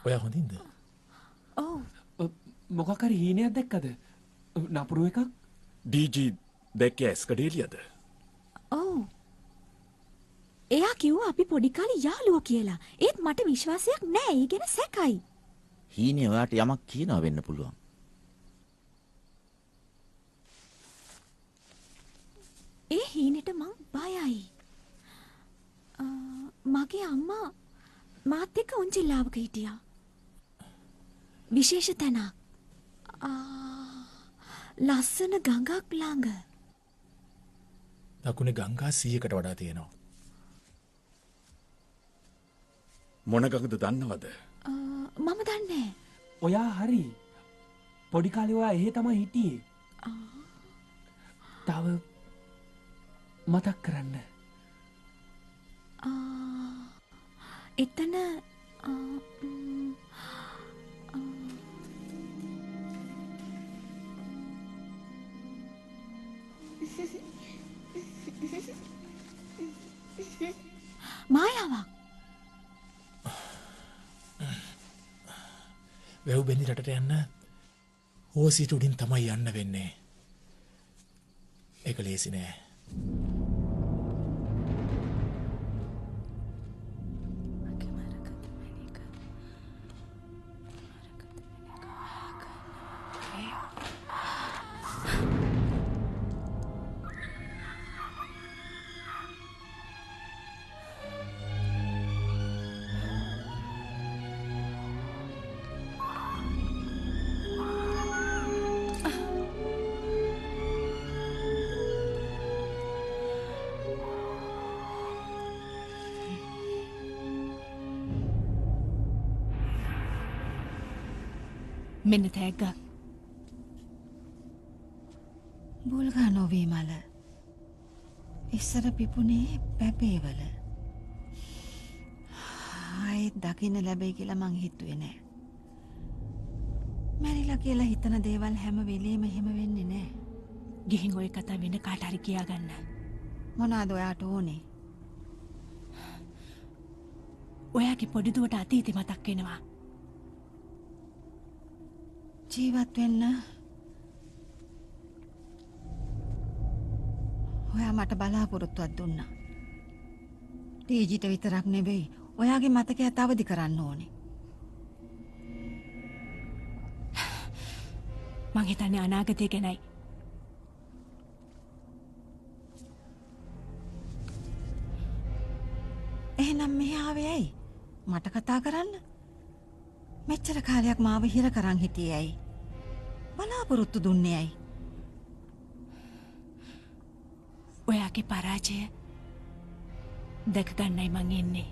ඔයා හොඳින්ද? ඔව්. මොකක් හරි හීනයක් දැක්කද? නපුරු එකක්? ඩීජී දැක්කේ ඇස්කඩේලියද? ඔව්. එයා කිව්වා අපි පොඩි කාලේ යාළුවෝ කියලා. ඒත් මට විශ්වාසයක් නැහැ. ඒ ගැන සැකයි. හීනේ ඔයාට යමක් කියනවා වෙන්න පුළුවන්. ඒ හීනෙට මං බයයි. මගේ අම්මා මාත් එක්ක උන්චිල්ලාවක හිටියා. විශේෂ තැනක්. ලස්සන ගඟක් ළඟ. දකුණේ ගංගා 100කට වඩා තියෙනවා. මොන ගඟද දන්නවද? මම දන්නේ. ඔයා හරි. පොඩි කාලේ ඔයා එහෙ තමයි හිටියේ. තව මතක් කරන්න. එතන මායාවක්. වැව් බැඳි රටට යන්න හෝසියට උඩින් තමයි යන්න වෙන්නේ. ඒක ලේසි නෑ. මෙන්න තෑග්ග. බුල්ගා නොවී මල. ඉස්සර පිපුනේ පැපේවල. ආයෙත් දකින්න ලැබෙයි කියලා මං හිතුවේ නෑ. මැරිලා කියලා හිතන දේවල් හැම වෙලේම එහෙම වෙන්නේ නෑ. ගිහින් ඔය කතා වෙන කාට හරි කියාගන්න. මොනවාද ඔයාට ඕනේ? ඔයාගේ පොඩි දුවට අතීතේ මතක් වෙනවා. ජීවත් වෙන්න ඔයා මට බලාපොරොත්තුවක් දුන්නා. ටීජිට විතරක් නෙවෙයි ඔයාගේ මතකයත් අවදි කරන්න ඕනේ. මං හිතන්නේ අනාගතය ගැනයි. එහෙනම් මෙහි ආවේ ඇයි? මට කතා කරන්න. මෙච්චර කාලයක් මාව හිර කරන් හිටියේ ඇයි? බලාපොරොත්තු දුන්නේ ඇයි? ඔයාගේ පරාජය දැක ගන්නයි මං එන්නේ.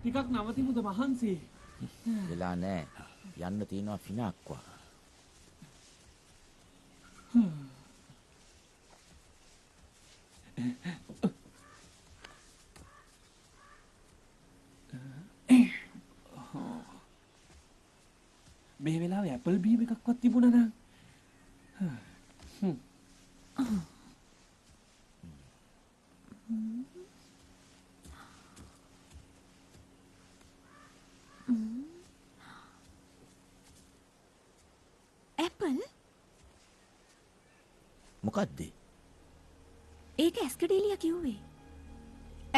ටිකක් නවතිමුද මහන්සි? වෙලා නෑ. යන්න තියෙනවා ෆිනාක්වා. මේ වෙලාවේ ඇපල් බීම් එකක්වත් තිබුණා නම්. ඇපල්? මොකද්ද? ඒක ඇස්කඩේලියා කිව්වේ.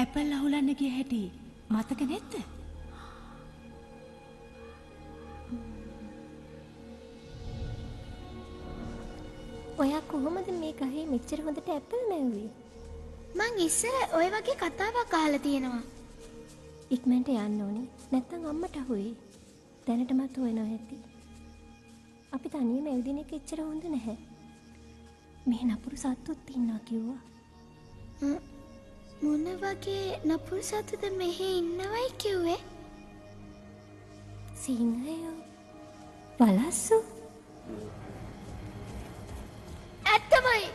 ඇපල් අහුලන්න ගිය හැටි මතක නැද්ද? ඔයා කොහොමද මේ ගහේ මෙච්චර හොඳට ඇපල් මැව්වේ? මං ඉස්සර ඔය වගේ කතාවක් අහලා තියෙනවා. ඉක්මනට යන්න ඕනේ. නැත්නම් අම්මට අහුවේ. දැනටමත් හොයනවා ඇති. අපි තනියම ඇවිදින එක එච්චර හොඳ නැහැ. මේ නපුරු සත්තුත් ඉන්නවා කිව්වා. මොන වගේ නපුරු සතුද මෙහි ඉන්නවයි කිව්වේ? සිංහයෝ. වලස්සු. ඇත්තමයි.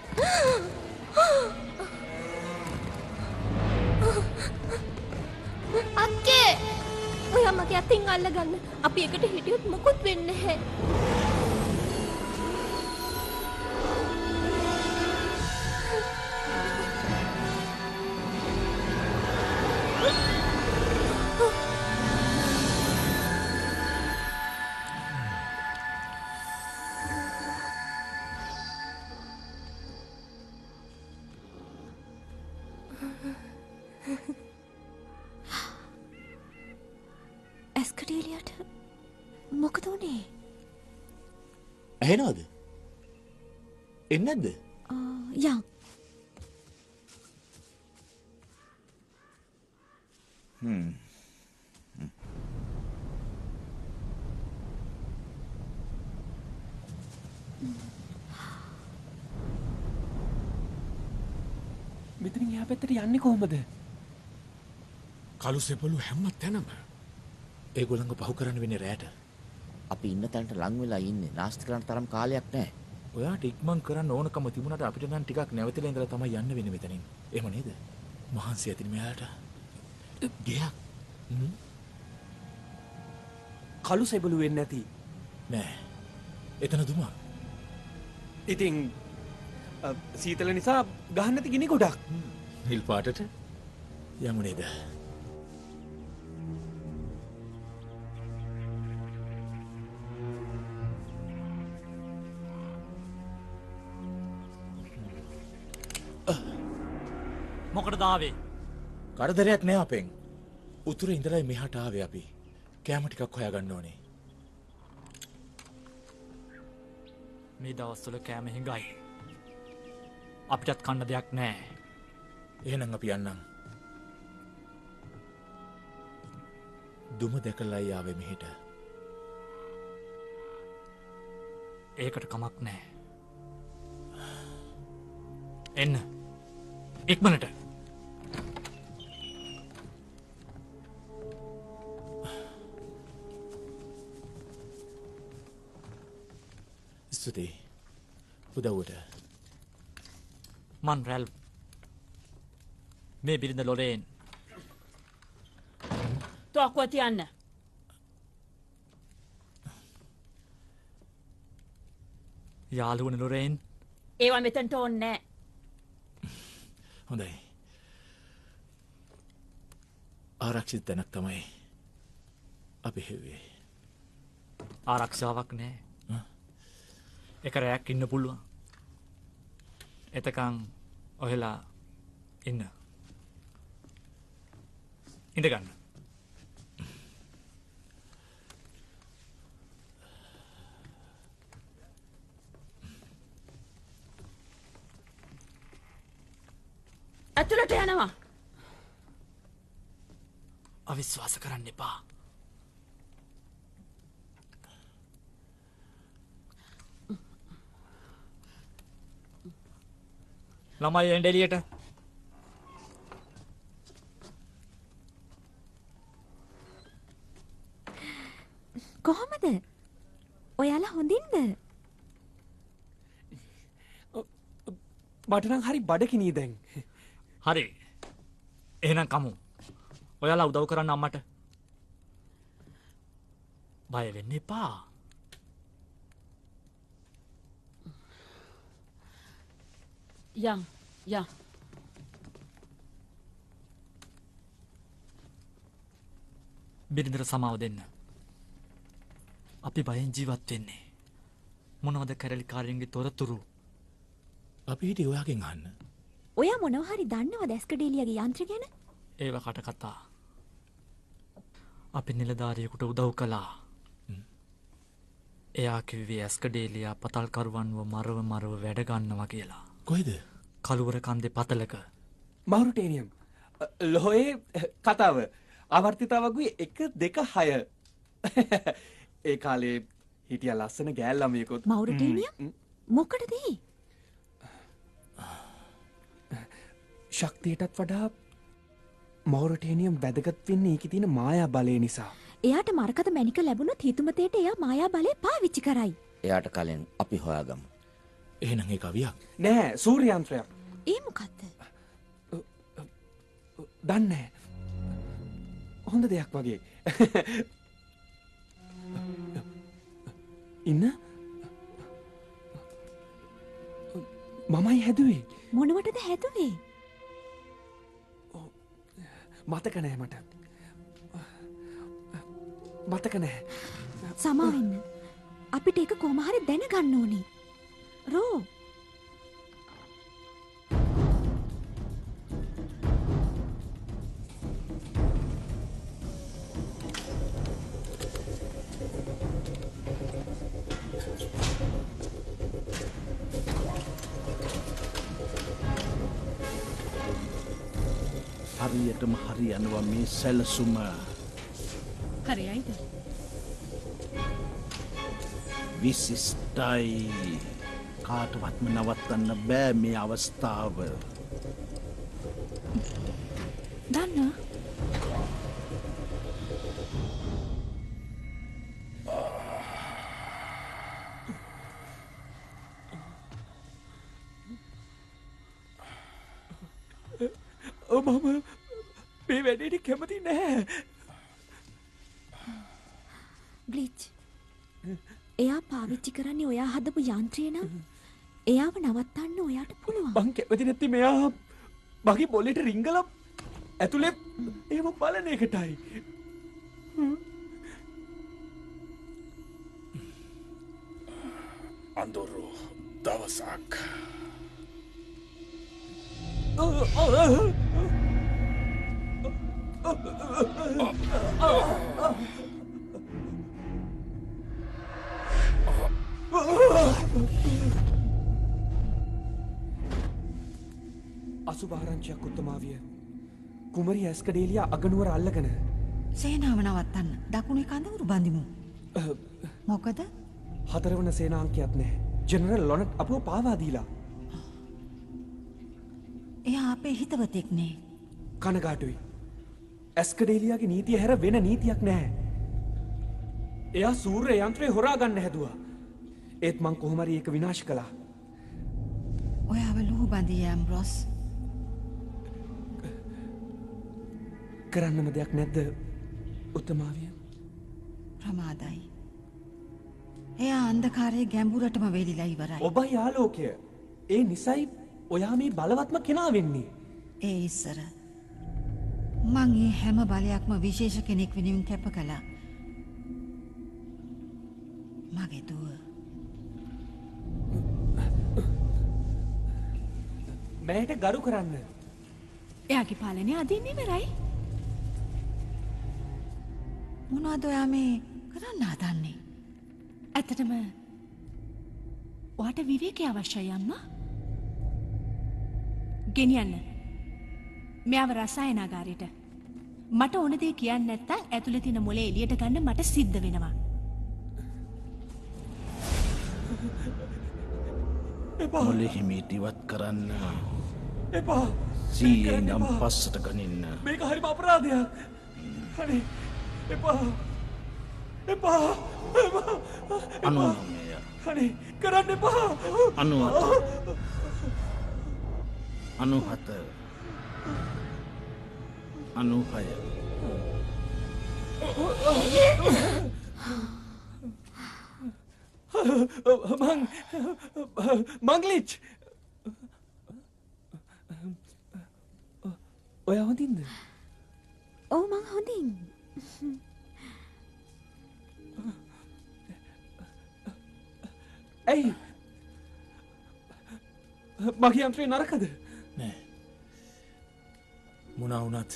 අක්කේ ඔයා මගේ අතින් අල්ලගන්න. අපි එකට හිටියොත් මොකුත් වෙන්නේ නැහැ. ඇස්කඩේලියට මොකද උනේ? ඇහෙනවද? එන්නේ නැද්ද? යන්. මෙතනින් එහා පැත්තට යන්නේ කොහමද? කළු සෙබළු හැම තැනම ඒගොල්ලන්ව පහු කරන්න වෙන්නේ රැට. අපි ඉන්න තැනට ලං වෙලා ඉන්නේ. නාස්ති කරන්න තරම් කාලයක් නැහැ. ඔයාට ඉක්මන් කරන්න ඕනකම තිබුණාට අපිට නම් ටිකක් නැවතිලා ඉඳලා තමයි යන්න වෙන්නේ මෙතනින්. එහෙම නේද? මහන්සි ඇතින් මෙයාට. ගියක්. කළු සෙබළු වෙන්නේ නැති. නෑ. එතන දුමා. ඉතින් සීතල නිසා ගහන්න නැති ගිනි ගොඩක්. නිල් පාටට යමු නේද? මොකටද ආවේ? කරදරයක් නෑ අපෙන්. උතුරේ ඉඳලා මෙහාට ආවේ අපි. කෑම ටිකක් හොයාගන්න ඕනේ. මේ දවස්වල කෑම හිඟයි. අපිටත් කන්න දෙයක් නෑ. එහෙනම් අපි යන්නම්. දුම දැකලායි ආවේ මෙහෙට. ඒකට කමක් නෑ. එන්න. ඉක්මනට. ස්තුතියි. උදව්වට. මන් රැල්. මේ බිරිඳ ලොරේන්. තොක්කුව තියන්න. යාළුවන ලොරේන්. ඒවා මෙතනට ඕනේ නෑ. හොඳයි. ආරක්ෂිත තැනක් තමයි අපි හෙව්වේ. ආරක්ෂාවක් නෑ. එක රැයක් ඉන්න පුළුවන්. එතකං ඔහෙලා ඉන්න. ඉඳගන්න. ඇතුළට යනවා. අවිශ්වාස කරන්න එපා. ළමයි එන්න එළියට. කොහොමද? ඔයාලා හොඳින්ද? මට නම් හරි බඩකිනී දැන්. හරි. එහෙනම් කමු. ඔයාලා උදව් කරන්න අම්මට. බය වෙන්න එපා. යම්. බිරිඳට සමාව දෙන්න. අපි බයෙන් ජීවත් වෙන්නේ. මොනවද කැරලිකාරයන්ගේ තොරතුරු? අපි හිටියේ ඔයාගෙන් අහන්න. ඔයා මොනව හරි දන්නවද ඇස්කඩේලියාගේ යන්ත්‍ර ගැන? ඒව කටකතා. අපි නිලධාරියෙකුට උදව් කළා. එයා කිව්වේ ඇස්කඩේලියා පතල්කරුවන්ව මරව වැඩ ගන්නවා කියලා. කොහෙද? කළුවර කන්දේ පතලක. මවුරුටේනියම්. ලොහේ කතාව. ආවර්තිතාවකුයි 1 2 6. ඒ කාලේ හිටිය ලස්සන ගෑල් ළමයෙකුත්. මවුරුටේනියම්? මොකටද ඒ? ශක්තියටත් වඩා මවුරුටේනියම් වැදගත් වෙන්නේ ඒකේ තියෙන මායා බලය නිසා. එයාට මරකත මැණික ලැබුණොත් හිතුමතේට එයා මායා බලය පාවිච්චි කරයි. එයාට කලින් අපි හොයාගමු. එහෙනම් ඒක අවියක්. නෑ සූර්යයන්ත්‍රයක්. ඒ මොකද්ද? දන්නේ හොඳ දෙයක් වගේ. ඉන්න මමයි හැදුවේ. මොනවටද හැදුවේ? මතක නෑ මට. මතක නෑ. සමාවෙන්න. අපිට ඒක කොහොම හරි දැනගන්න ඕනේ. රෝ. හරියටම හරියනවා මේ සැලසුම. හරියයිද? විශිෂ්ටයි. කාටවත්ම නවත්තන්න බෑ මේ අවස්ථාව. දන්නා? මම මේ වැඩේට කැමති නැහැ. බ්ලිච්. එයා පාවිච්චි කරන්නේ ඔයා හදපු යන්ත්‍රය නම් එයාව නවත්තන්න ඔයාට පුළුවන්. මං කැමති නැති මෙයා මගේ බොලෙට රිංගලා ඇතුලේ එහෙම බලන එකටයි. අඳුරු දවසක් අසුභාරංචියක් උත්තමාවිය. කුමරි ඇස්කඩේලියා අගනුවර අල්ලගෙන සේනාව නවත්තන්න දකුණේ කඳවුරු බඳිමු. මොකද? හතරවන සේනාංකයක් නැහැ. ජෙනරල් ලොනට් අපව පාවා දීලා. එයා අපේ හිතවතෙක් නේ. කනගාටුයි. ඇස්කඩේලියාගේ නීතිය හැර වෙන නීතියක් නැහැ. එයා සූර්ය යන්ත්‍රය හොරා ගන්න හැදුවා. ඒත් මං කොහොම හරි ඒක විනාශ කළා. ඔයාව ලුහු බඳී ඇම්බ්‍රොස්. කරන්නම දෙයක් නැද්ද උත්තමාවිය? ප්‍රමාදයි. එයා අන්ධකාරයේ ගැඹුරටම වේලිලා ඉවරයි. ඔබයි ආලෝකය. ඒ නිසයි ඔයා මේ බලවත්ම කෙනා වෙන්නේ. ඒ ඉස්සර මං ඒ හැම බලයක්ම විශේෂ කෙනෙක් වෙනුවෙන් කැප කළා. මගේ දුව. මෑට ගරු කරන්න. එයාගේ පාලනය අදින් ඉවරයි. මොනවද ඔයා මේ කරන්න හදන්නේ? ඇත්තටම ඔයාට විවේකී අවශ්‍යයි අම්මා. ගෙනියන්න. මෙයාව රසායනාගාරයට. මට ඕන දේ කියන්න නැත්තම් ඇතුලේ තියෙන මොලේ එළියට ගන්න මට සිද්ධ වෙනවා. මොලේ හිමීට ඉවත් කරන්න. එපා. සීයෙන් නම් පස්සට ගනින්න. මේක හරිම අපරාධයක්. අනේ එපා. එපා. අනුමය. අනේ කරන්න එපා. 97. 96. මංගලිච්. ඔයා හොඳින්ද? ඔව් මං හොඳින්. ඇයි? මගේ යන්ත්‍රය නරකද? නෑ. මොනා වුණත්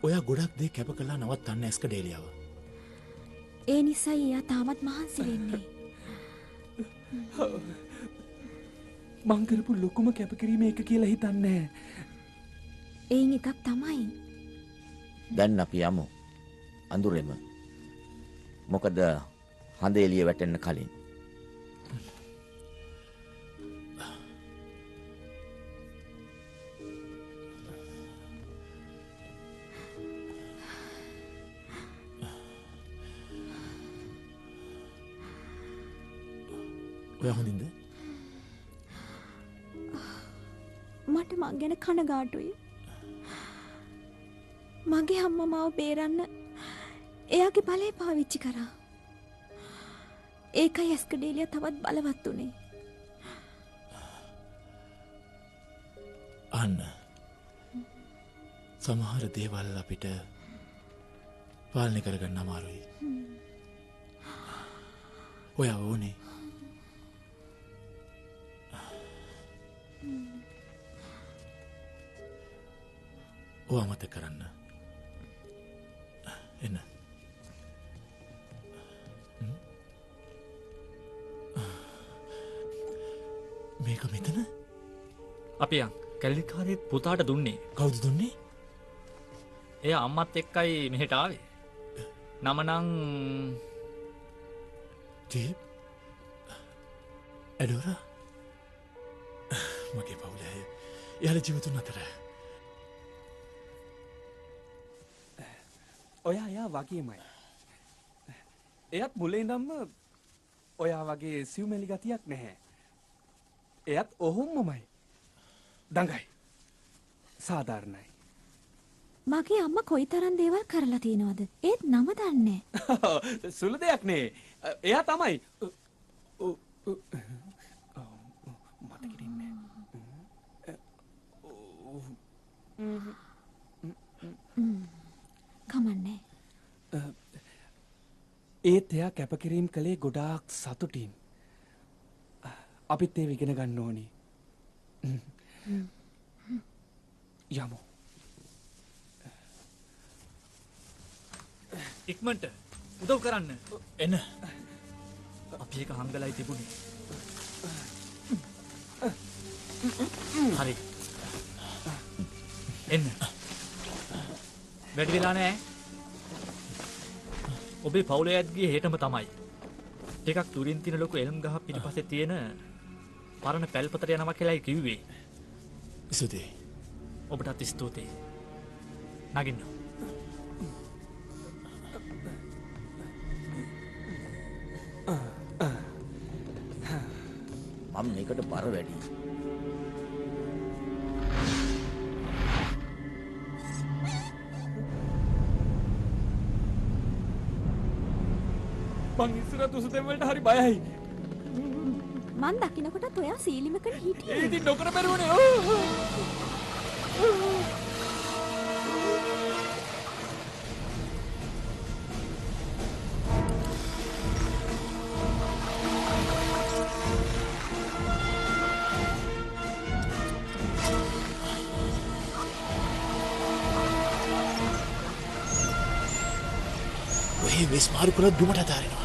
ඔයා ගොඩක් දේ කැප කළා නවත්තන්න ඇස්කඩේලියාව. ඒ නිසා එයා තාමත් මහන්සි වෙන්නේ. මං කරපු ලොකුම කැපකිරීම එක කියලා හිතන්නේ. එයින් එකක් තමයි. දැන් අපි යමු. අඳුරෙම. මොකද හඳ එළිය වැටෙන්න කලින්. ඔයා හොඳින්ද? මට මං ගැන කනගාටුයි. මගේ අම්මා මාව බේරන්න එයාගේ බලය පාවිච්චි කරා. ඒකයි ඇස්කඩේලියා තවත් බලවත් උනේ. අන්න සමහර දේවල් අපිට පාලනය කරගන්න අමාරුයි. ඔයා ඕනේ ඔයා මතක කරන්න. එන්න. මේක මෙතන? අපි කැලලිකාරයෙක් පුතාට දුන්නේ. කවුද දුන්නේ? එයා අම්මත් එක්කයි මෙහෙට ආවේ. නම නම් ජීප් ඇඩෝරා මගේ පවුල එයාලා ජීවිතුන් අතර. ඔයා එයා වගේමයි. එයත් මුලින් ඉඳන්ම ඔයා වගේ සිව්මැලි ගතියක් නැහැ. එයත් ඔහොමමයි. දඟයි. සාධාරණයි. මගේ අම්මා කොයිතරම් දේවල් කරලා තියෙනවද? ඒත් නම දන්නේ නැහැ. සුළු දෙයක් නේ. එයා තමයි. මතකෙන්නේ. කමන්නේ. ඒත් එයා කැපකිරීම් කළේ ගොඩාක් සතුටින්. අපිත් ඒ ඉගෙන ගන්න ඕනි. යමු. ඉක්මනට උදව් කරන්න. එන්න. අපි එක හංගලයි තිබුණේ. හරි. එන්න. වැඩි වෙලා නෑ. ඔබේ පවුලේ ඇත් ගියේ හෙටම තමයි. ටිකක් දුරින් තියෙන ලොකු එල්ම් ගහ පිටිපස්සේ තියෙන පරණ පැල්පතට යනවා කියලායි කිව්වේ. ස්තුතියි. ඔබටත් ස්තුතියි. නගින්න. මම මේකට බර වැඩි. මං ඉස්සරහට උසුතෙන් වලට හරි බයයි. මං දකින්නකොටත් ඔයා සීලිමකට හිටියේ. ඒ ඉතින් නොකර බැරුවනේ. ඔය වෙස් මාරු කරලා දුමට අතාරිනවා.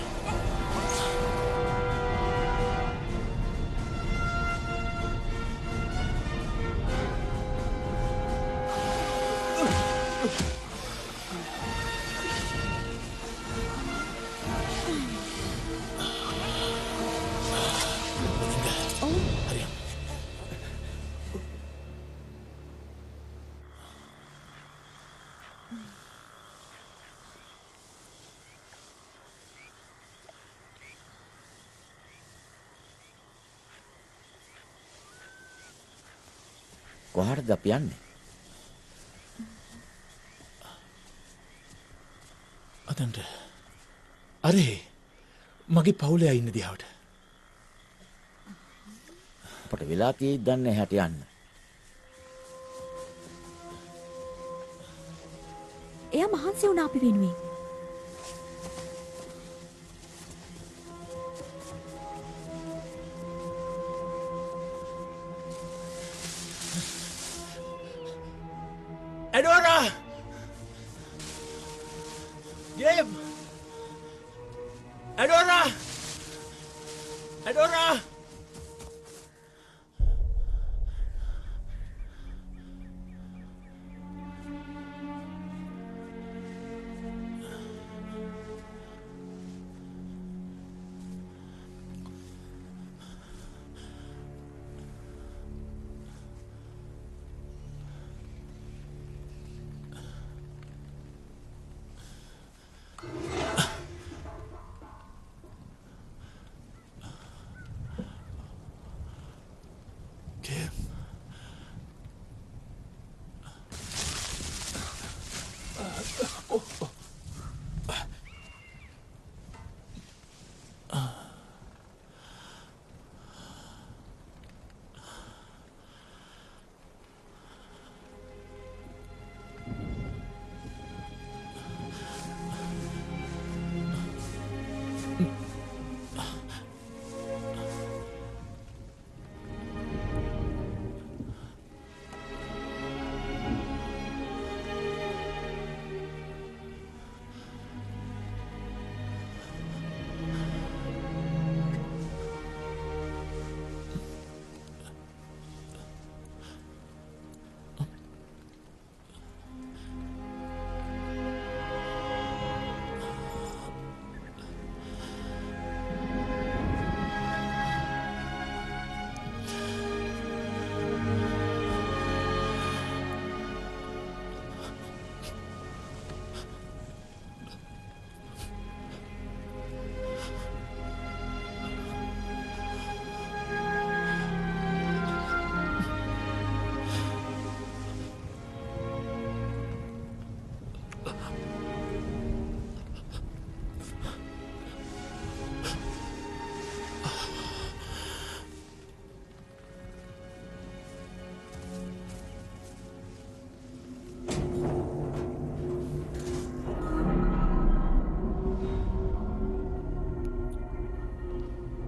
කොහටද අපි යන්නේ? අතන්ට. අරේ මගේ පවුලේ ඉන්න දිහාවට. අපට වෙලා තියෙයි දන්නේ හැට යන්න. එයා මහන්සි වුණා අපි වෙනුවෙන්. Edora! Game! Edora! Edora!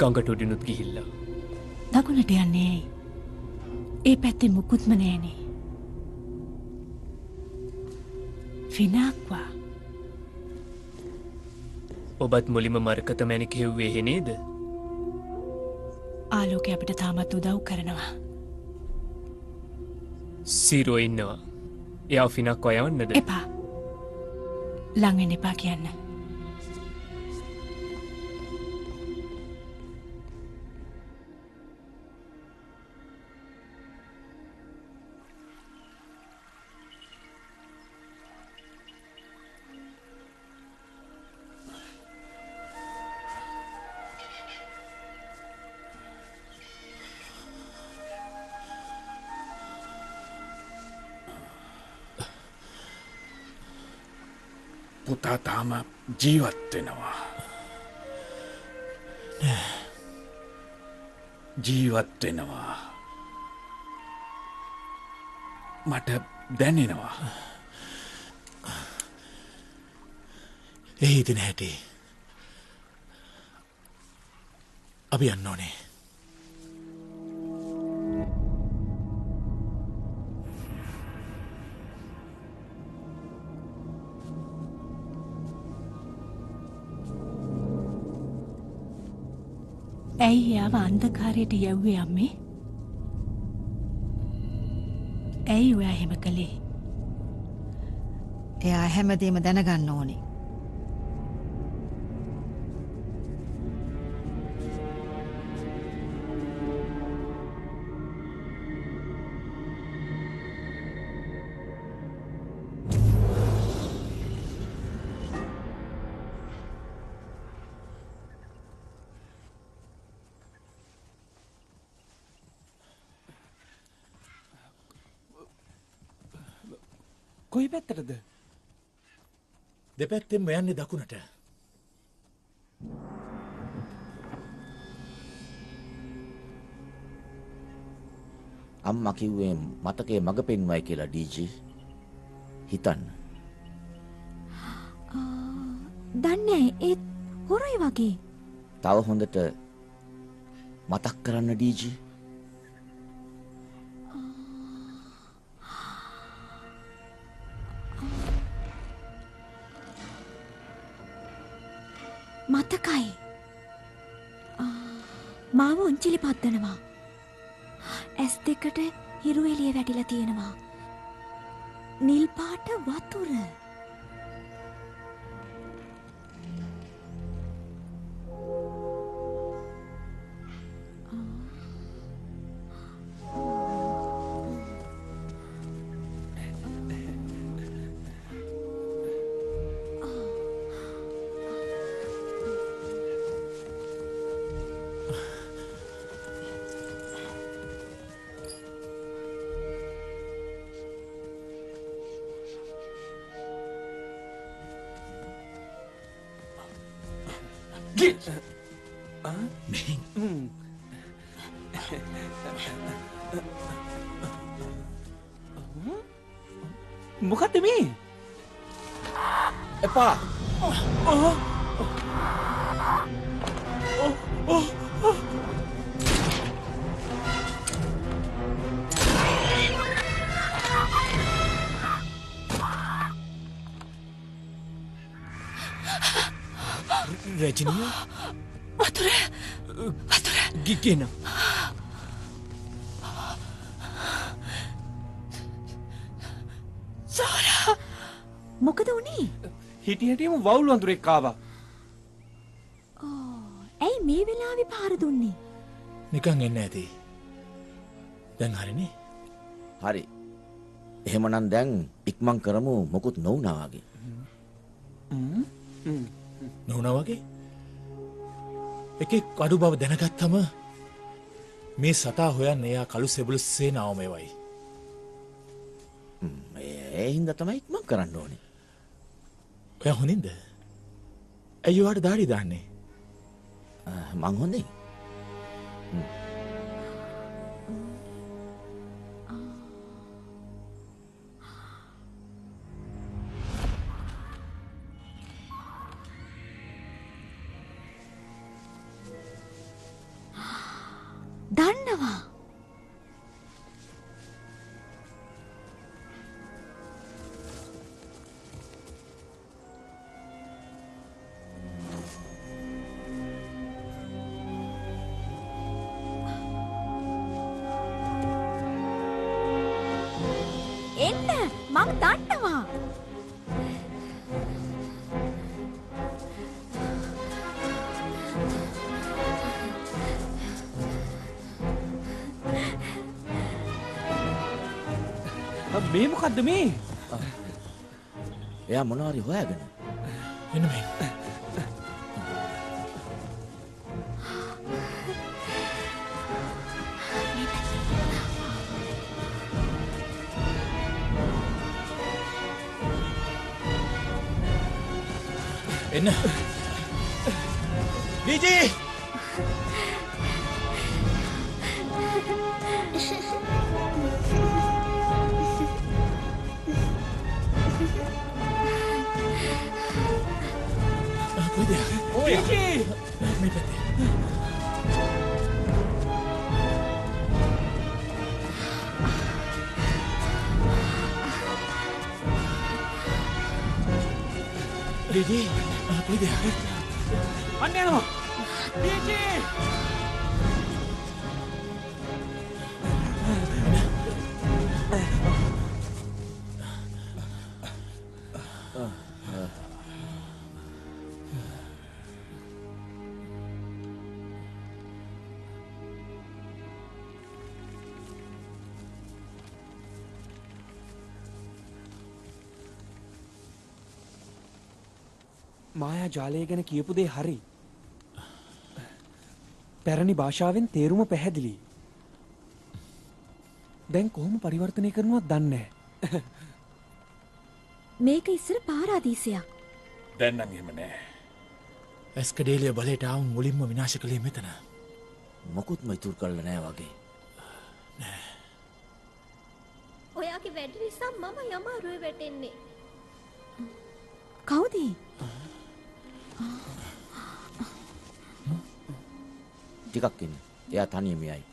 ගඟට උඩිනුත් ගිහිල්ලා. දකුණට යන්නේ ඇයි? ඒ පැත්තේ මුකුත්ම නෑනේ. ෆිනාක්වා. ඔබත් මුලින්ම මරකත මැණික් හෙව්වේ එහෙ නේද? ආලෝකය අපිට තාමත් උදව් කරනවා. සීරෝ ඉන්නවා. එයා ෆිනාක්වා යවන්නද? එපා. ළඟ වෙන්න එපා කියන්න. පුතා තාම ජීවත් වෙනවා. ජීවත් වෙනවා. මට දැනෙනවා. ඒ හිතෙන හැටි අපි යන්න ඕනේ. ඇයි එයාව අන්ධකාරයට යව්වේ අම්මේ? ඇයි ඔයා එහෙම කළේ? එයා හැමදේම දැනගන්න ඕනේ. කොයි පැත්තටද? දෙපැත්තෙන්ම යන්නේ දකුණට. අම්මා කිව්වේ මතකයේ මඟ පෙන්වයි කියලා ඩීජී. හිතන්න. දන්නේ ඒත් හොරයි වගේ. තව හොඳට මතක් කරන්න ඩීජී. මතකයි. මාව උංචිලි පද්දනවා. ඇස් දෙකට හිරු එළිය වැටිලා තියෙනවා. නිල් පාට වතුර. මොකක්ද මේ? එපා. රජිනිය වතුර ගිගෙන සෝරා මොකද උනේ? හිටියටම වවුල් වඳුරෙක් ආවා. ඇයි මේ වෙලාවේ පාර දුන්නේ? නිකන් එන්න ඇති. දැන් හරිනේ. හරි. එහෙමනම් දැන් ඉක්මන් කරමු මොකුත් නොවුනා වගේ. නොවුනා වගේ? එකෙක් අඩු බව දැනගත්තම මේ සතා හොයන්න එයා කළු සෙබළු සේනාවම එවයි. ඒ හින්දා තමයි ඉක්මන් කරන්න ඕනේ. ඔයා හොඳින්ද? ඇයි ඔයාට දාඩි දාන්නේ? මං හොඳින්. දන්නවා. එන්න මං දන්නවා. මේ මොකද්ද මේ? එයා මොනවා හරි හොයාගෙන. එන්න මේ. එන්න. ඩීජී! කොයිද? ඩීජී! මේ පැත්තේ. ඩීජී! කොයිද? අන්න යනවා. ඩීජී! මායා ජාලය ගැන කියපු දේ හරි. පැරණි භාෂාවෙන් තේරුම පැහැදිලි. දැන් කොහොම පරිවර්තනය කරනවද දන්නේ නැහැ. මේක ඉස්සර පාරාදීසයක්. දැන් නම් එහෙම නෑ. ඇස්කඩේලිය බලයට ආවුන් මුලින්ම විනාශ කළේ මෙතන. මොකුත්ම ඉතුරු කරලා නෑ වගේ. ඔයාගේ වැඩ නිසා මම යමාරුවේ වැටෙන්නේ. කවුද? ටිකක් ඉන්න. එයා තනියම යයි.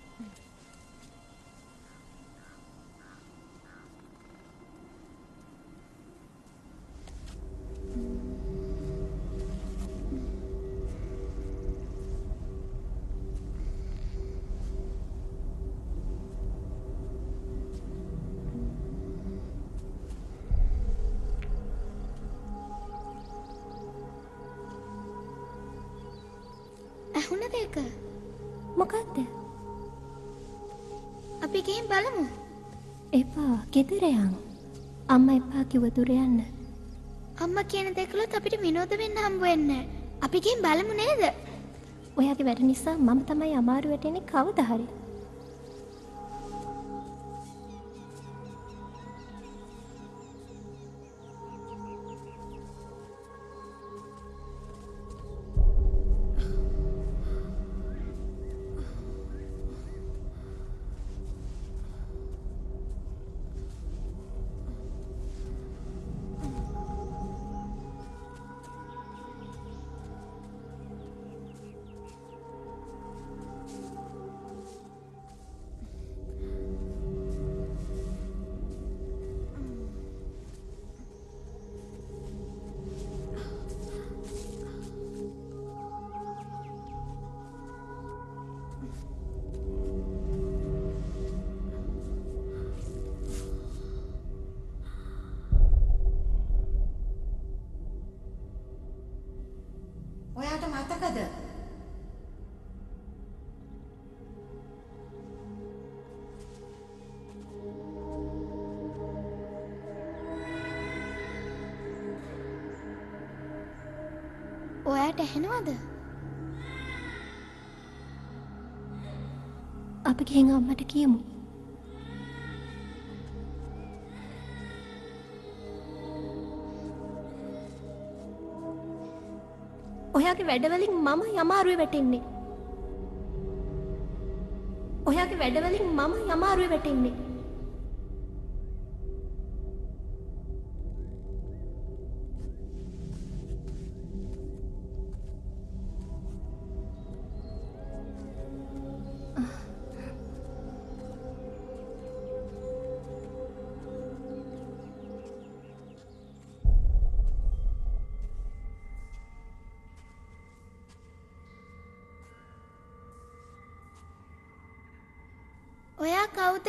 ඇහුණද ඒක? මොකක්ද? අපි ගිහින් බලමු. එපා ගෙදර යන්. අම්මා එපා කිව්ව දුර යන්න. අම්මා කියන දේ කළොත් අපිට විනෝද වෙන්න හම්බ වෙන්නේ නැහැ. අපි ගිහින් බලමු නේද? ඔයාගේ වැඩ නිසා මම තමයි අමාරු වැටෙන්නේ කවදා හරි. ඔයාට මතකද? ඔයාට ඇහෙනවද? අපි ගිහින් අම්මට කියමු. ඔයාගේ වැඩවලින් මම යමාරුවේ වැටෙන්නේ. ඔයාගේ වැඩවලින් මම යමාරුවේ වැටෙන්නේ. ඔයා කවුද?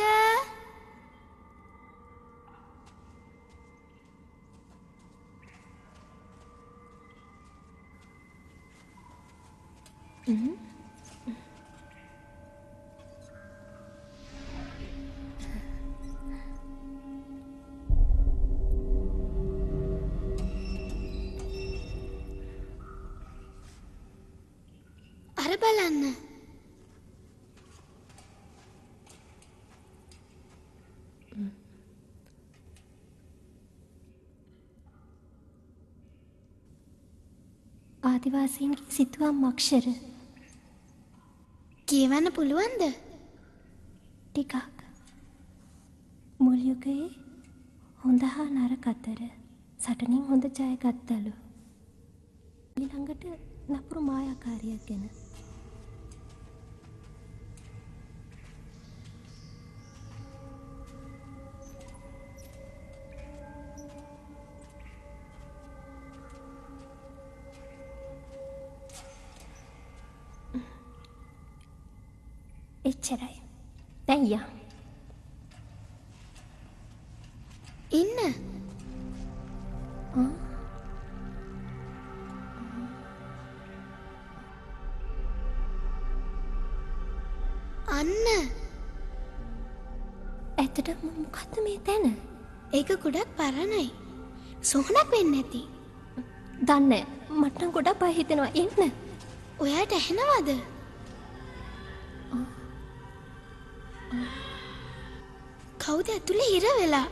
අර බලන්න. ආදිවාසීන්ගේ සිතුවම් අක්ෂර කියවන්න පුළුවන්ද? ටිකක්. මුල් යුගයේ හොඳ හා නරක අතර සටනින් හොඳ ජය ගත්තලු. ඊළඟට නපුරු මායාකාරියක් ගැන. එච්චරයි. දැන් යන්න. ඉන්න. අන්න. ඇත්තටම මොකද්ද මේ තැන? ඒක ගොඩක් පරණයි. සොහනක් වෙන්න ඇති. දන්නේ මට නම් ගොඩක් බය හිතෙනවා. එන්න. ඔයාට ඇහෙනවද? කවුද ඇතුලේ හිර වෙලා?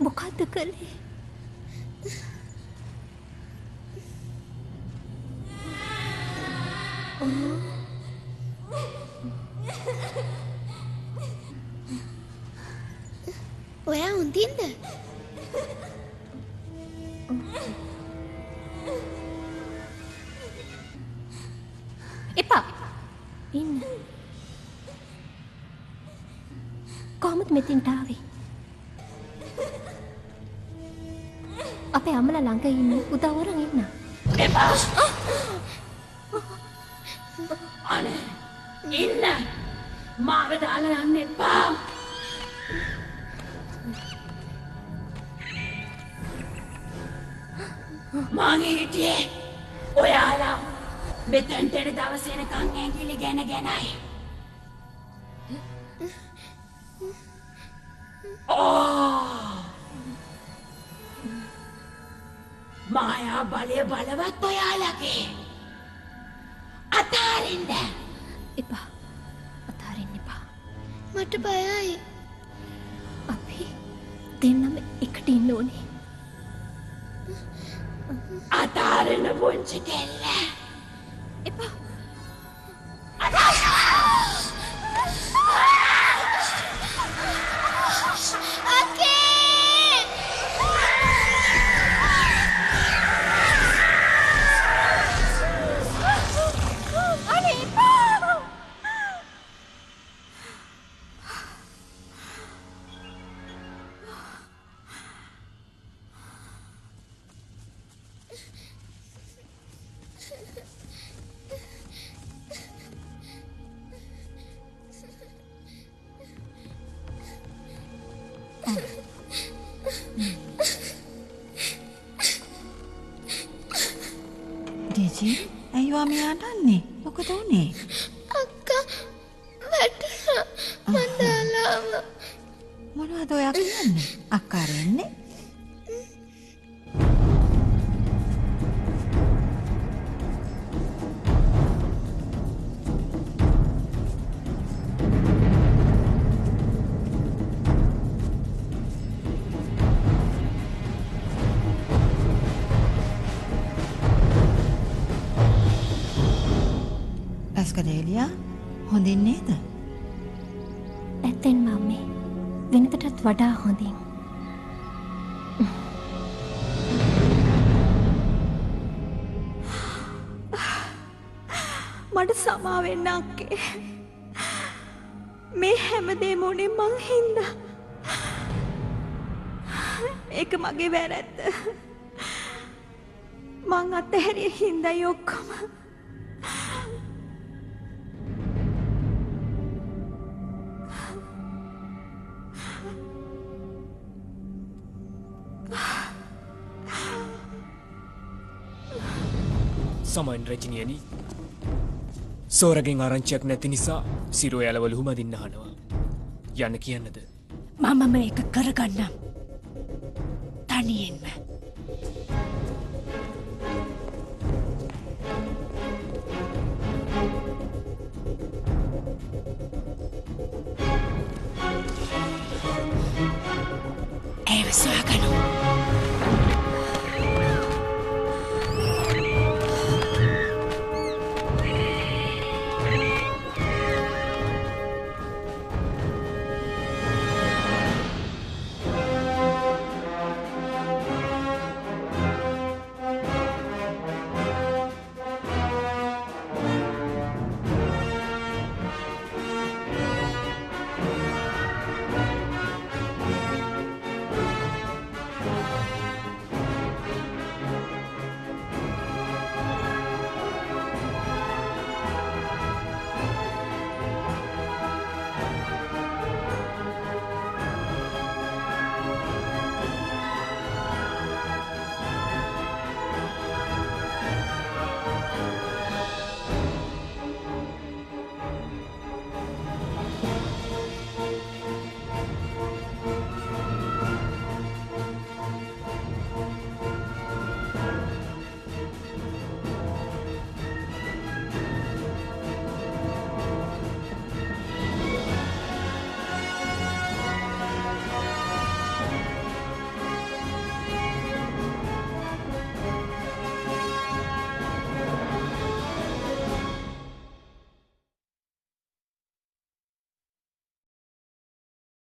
මොකද්ද කළේ? ඔයා හොඳින්ද? එපා. ඉන්න. කොහොමද මෙතෙන්ට ආවේ? අපේ අම්මලා ළඟ ඉන්න උදව් වරන් ඉන්න. එපා. අනේ ඉන්න. මාව දාලා යන්න එපා. මගේ හිටියේ ඔයාලා මෙතෙන්ට එන දවස් වෙනකන් ඇඟිලි ගැනයි. මායා බලය බලවත් ඔයාලගේ. අතාරින්න. එපා. අතාරින්න එපා. මට බයයි. අපි දෙන්නම එකට ඉන්න ඕනේ. අතාරින්න පුංචි කෙල්ල. එපා. ඩීජි ඇයි ඔයා මේ අඬන්නේ? මොකද උනේ? අක්කා වැටුණා. මන් දාලාම. මොනවද ඔයා කියන්නේ? අක්කා රෙන්නේ? ඇස්කඩේලියා හොඳින් නේද? ඇත්තෙන්ම අම්මේ වෙනතටත් වඩා හොඳින්. මට සමා වෙන්න අක්කේ. මේ හැමදේම උනේ මං හින්දා. ඒක මගේ වැරැද්ද. මං අතහැරිය හින්දායි ඔක්කොම. සමයින් රජිනියනි. සෝරගෙන් ආරංචියක් නැති නිසා සිරෝ යාලවලු හුමදින්න අහනවා. යන්න කියන්නද? මම මේක කරගන්නම්.